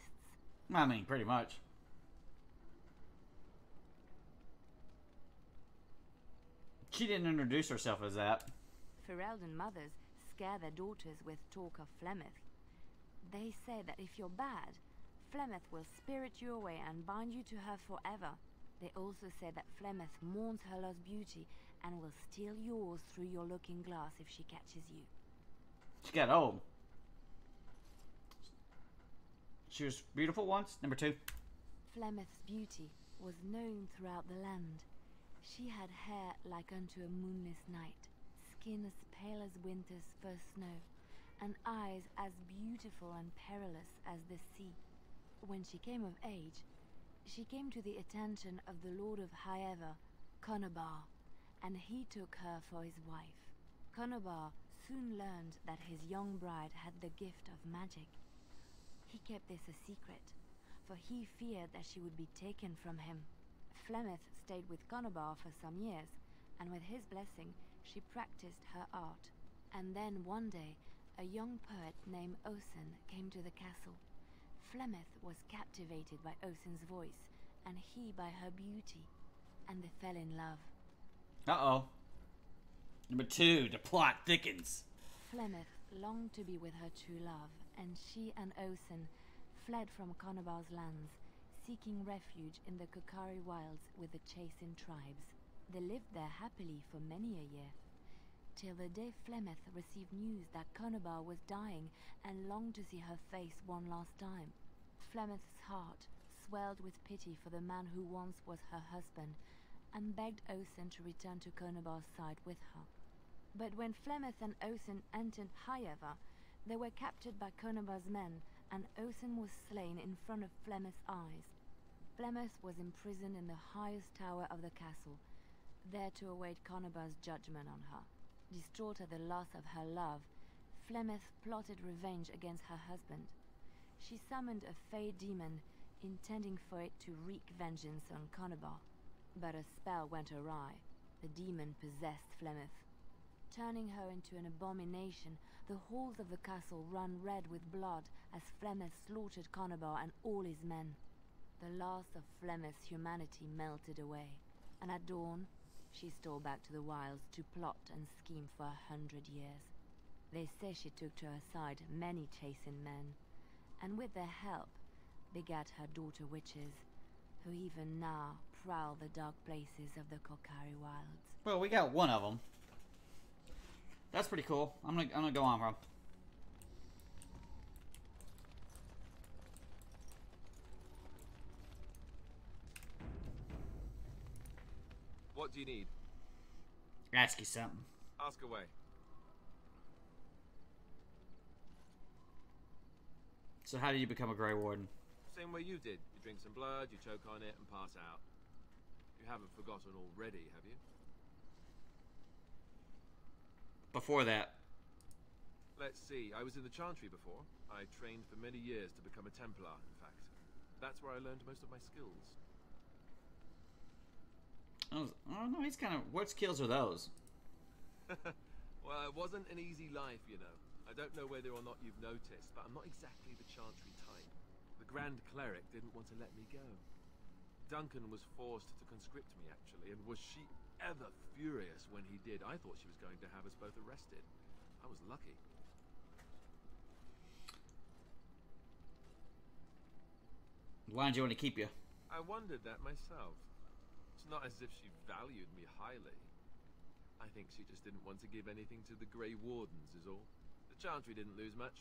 I mean, pretty much. She didn't introduce herself as that. Ferelden mothers scare their daughters with talk of Flemeth. They say that if you're bad, Flemeth will spirit you away and bind you to her forever. They also say that Flemeth mourns her lost beauty and will steal yours through your looking glass if she catches you. She got old. She was beautiful once. Number 2. Flemeth's beauty was known throughout the land. She had hair like unto a moonless night, skin as pale as winter's first snow, and eyes as beautiful and perilous as the sea. When she came of age, she came to the attention of the Lord of Highever, Conobar, and he took her for his wife. Conobar soon learned that his young bride had the gift of magic. He kept this a secret, for he feared that she would be taken from him. Flemeth stayed with Conobar for some years, and with his blessing, she practiced her art. And then one day, a young poet named Osen came to the castle. Flemeth was captivated by Osen's voice, and he by her beauty, and they fell in love. Uh-oh. Number 2, the plot thickens. Flemeth longed to be with her true love, and she and Osen fled from Conobar's lands, seeking refuge in the Kokari wilds with the Chasing tribes. They lived there happily for many a year, till the day Flemeth received news that Conobar was dying and longed to see her face one last time. Flemeth's heart swelled with pity for the man who once was her husband, and begged Osen to return to Conobar's side with her. But when Flemeth and Osen entered Highever, they were captured by Conobar's men, and Osen was slain in front of Flemeth's eyes. Flemeth was imprisoned in the highest tower of the castle, there to await Conobar's judgment on her. Distraught at the loss of her love, Flemeth plotted revenge against her husband. She summoned a fey demon, intending for it to wreak vengeance on Conobar. But a spell went awry. The demon possessed Flemeth. Turning her into an abomination, the halls of the castle ran red with blood as Flemeth slaughtered Conobar and all his men. The last of Flemeth's humanity melted away, and at dawn, she stole back to the wilds to plot and scheme for 100 years. They say she took to her side many Chasing men, and with their help, begat her daughter witches, who even now prowl the dark places of the Kokari wilds. Well, we got one of them. That's pretty cool. I'm gonna go on, bro. What do you need? Ask you something. Ask away. So how did you become a Grey Warden? Same way you did. You drink some blood, you choke on it, and pass out. You haven't forgotten already, have you? Before that. Let's see. I was in the Chantry before. I trained for many years to become a Templar, in fact. That's where I learned most of my skills. I don't know, he's kind of... What skills are those? Well, it wasn't an easy life, you know. I don't know whether or not you've noticed, but I'm not exactly the Chantry type. The Grand Cleric didn't want to let me go. Duncan was forced to conscript me, actually, and was she ever furious when he did. I thought she was going to have us both arrested. I was lucky. Why did you want to keep you? I wondered that myself. It's not as if she valued me highly. I think she just didn't want to give anything to the Grey Wardens, is all. The Chantry didn't lose much.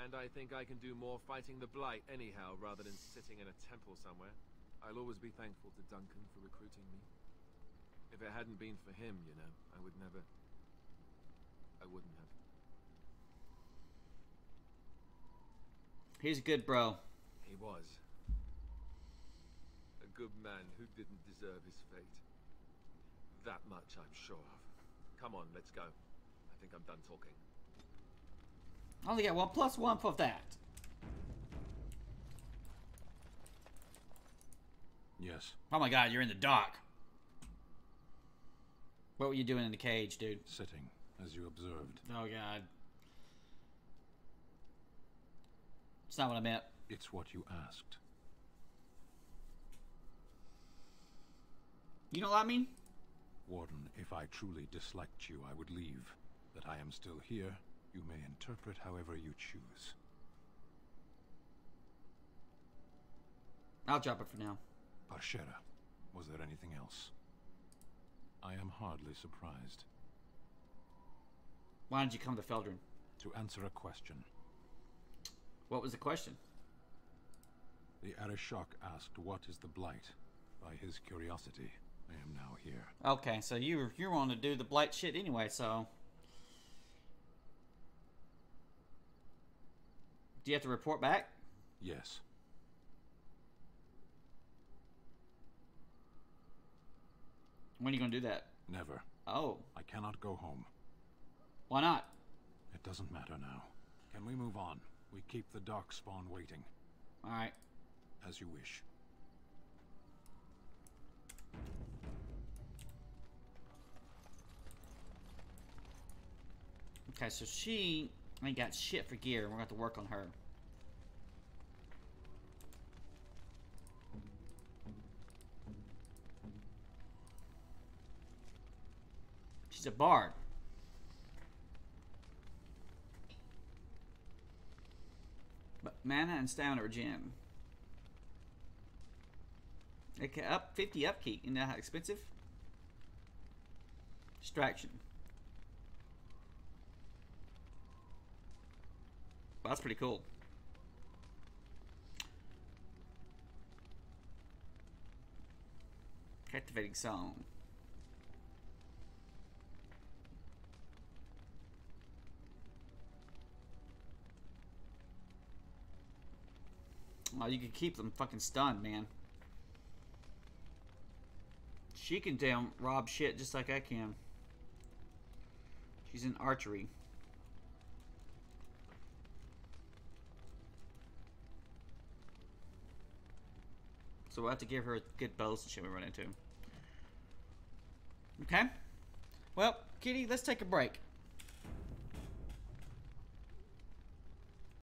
And I think I can do more fighting the Blight anyhow, rather than sitting in a temple somewhere. I'll always be thankful to Duncan for recruiting me. If it hadn't been for him, you know, I wouldn't have. He's a good bro. He was. A good man who didn't deserve his fate. That much I'm sure of. Come on, let's go. I think I'm done talking. I only got 1 plus 1 for that. Yes. Oh my god, you're in the dock. What were you doing in the cage, dude? Sitting, as you observed. Oh god. It's not what I meant. It's what you asked. You know what I mean? Warden, if I truly disliked you, I would leave. That I am still here, you may interpret however you choose. I'll drop it for now. Parshera, was there anything else? I am hardly surprised. Why did you come to Feldrin? To answer a question. What was the question? The Arishok asked what is the Blight. By his curiosity, I am now here. Okay, so you want to do the Blight shit anyway, so... Do you have to report back? Yes. When are you going to do that? Never. Oh. I cannot go home. Why not? It doesn't matter now. Can we move on? We keep the dark spawn waiting. Alright. As you wish. Okay, so she ain't got shit for gear. We're going to have to work on her. She's a bard. But mana and stamina regen. Okay, up 50 upkeep. You know how expensive? Distraction. Well, that's pretty cool. Captivating song. Oh, you can keep them fucking stunned, man. She can damn rob shit just like I can. She's in archery. So we'll have to give her good bows and shit we run into. Okay. Well, Kitty, let's take a break.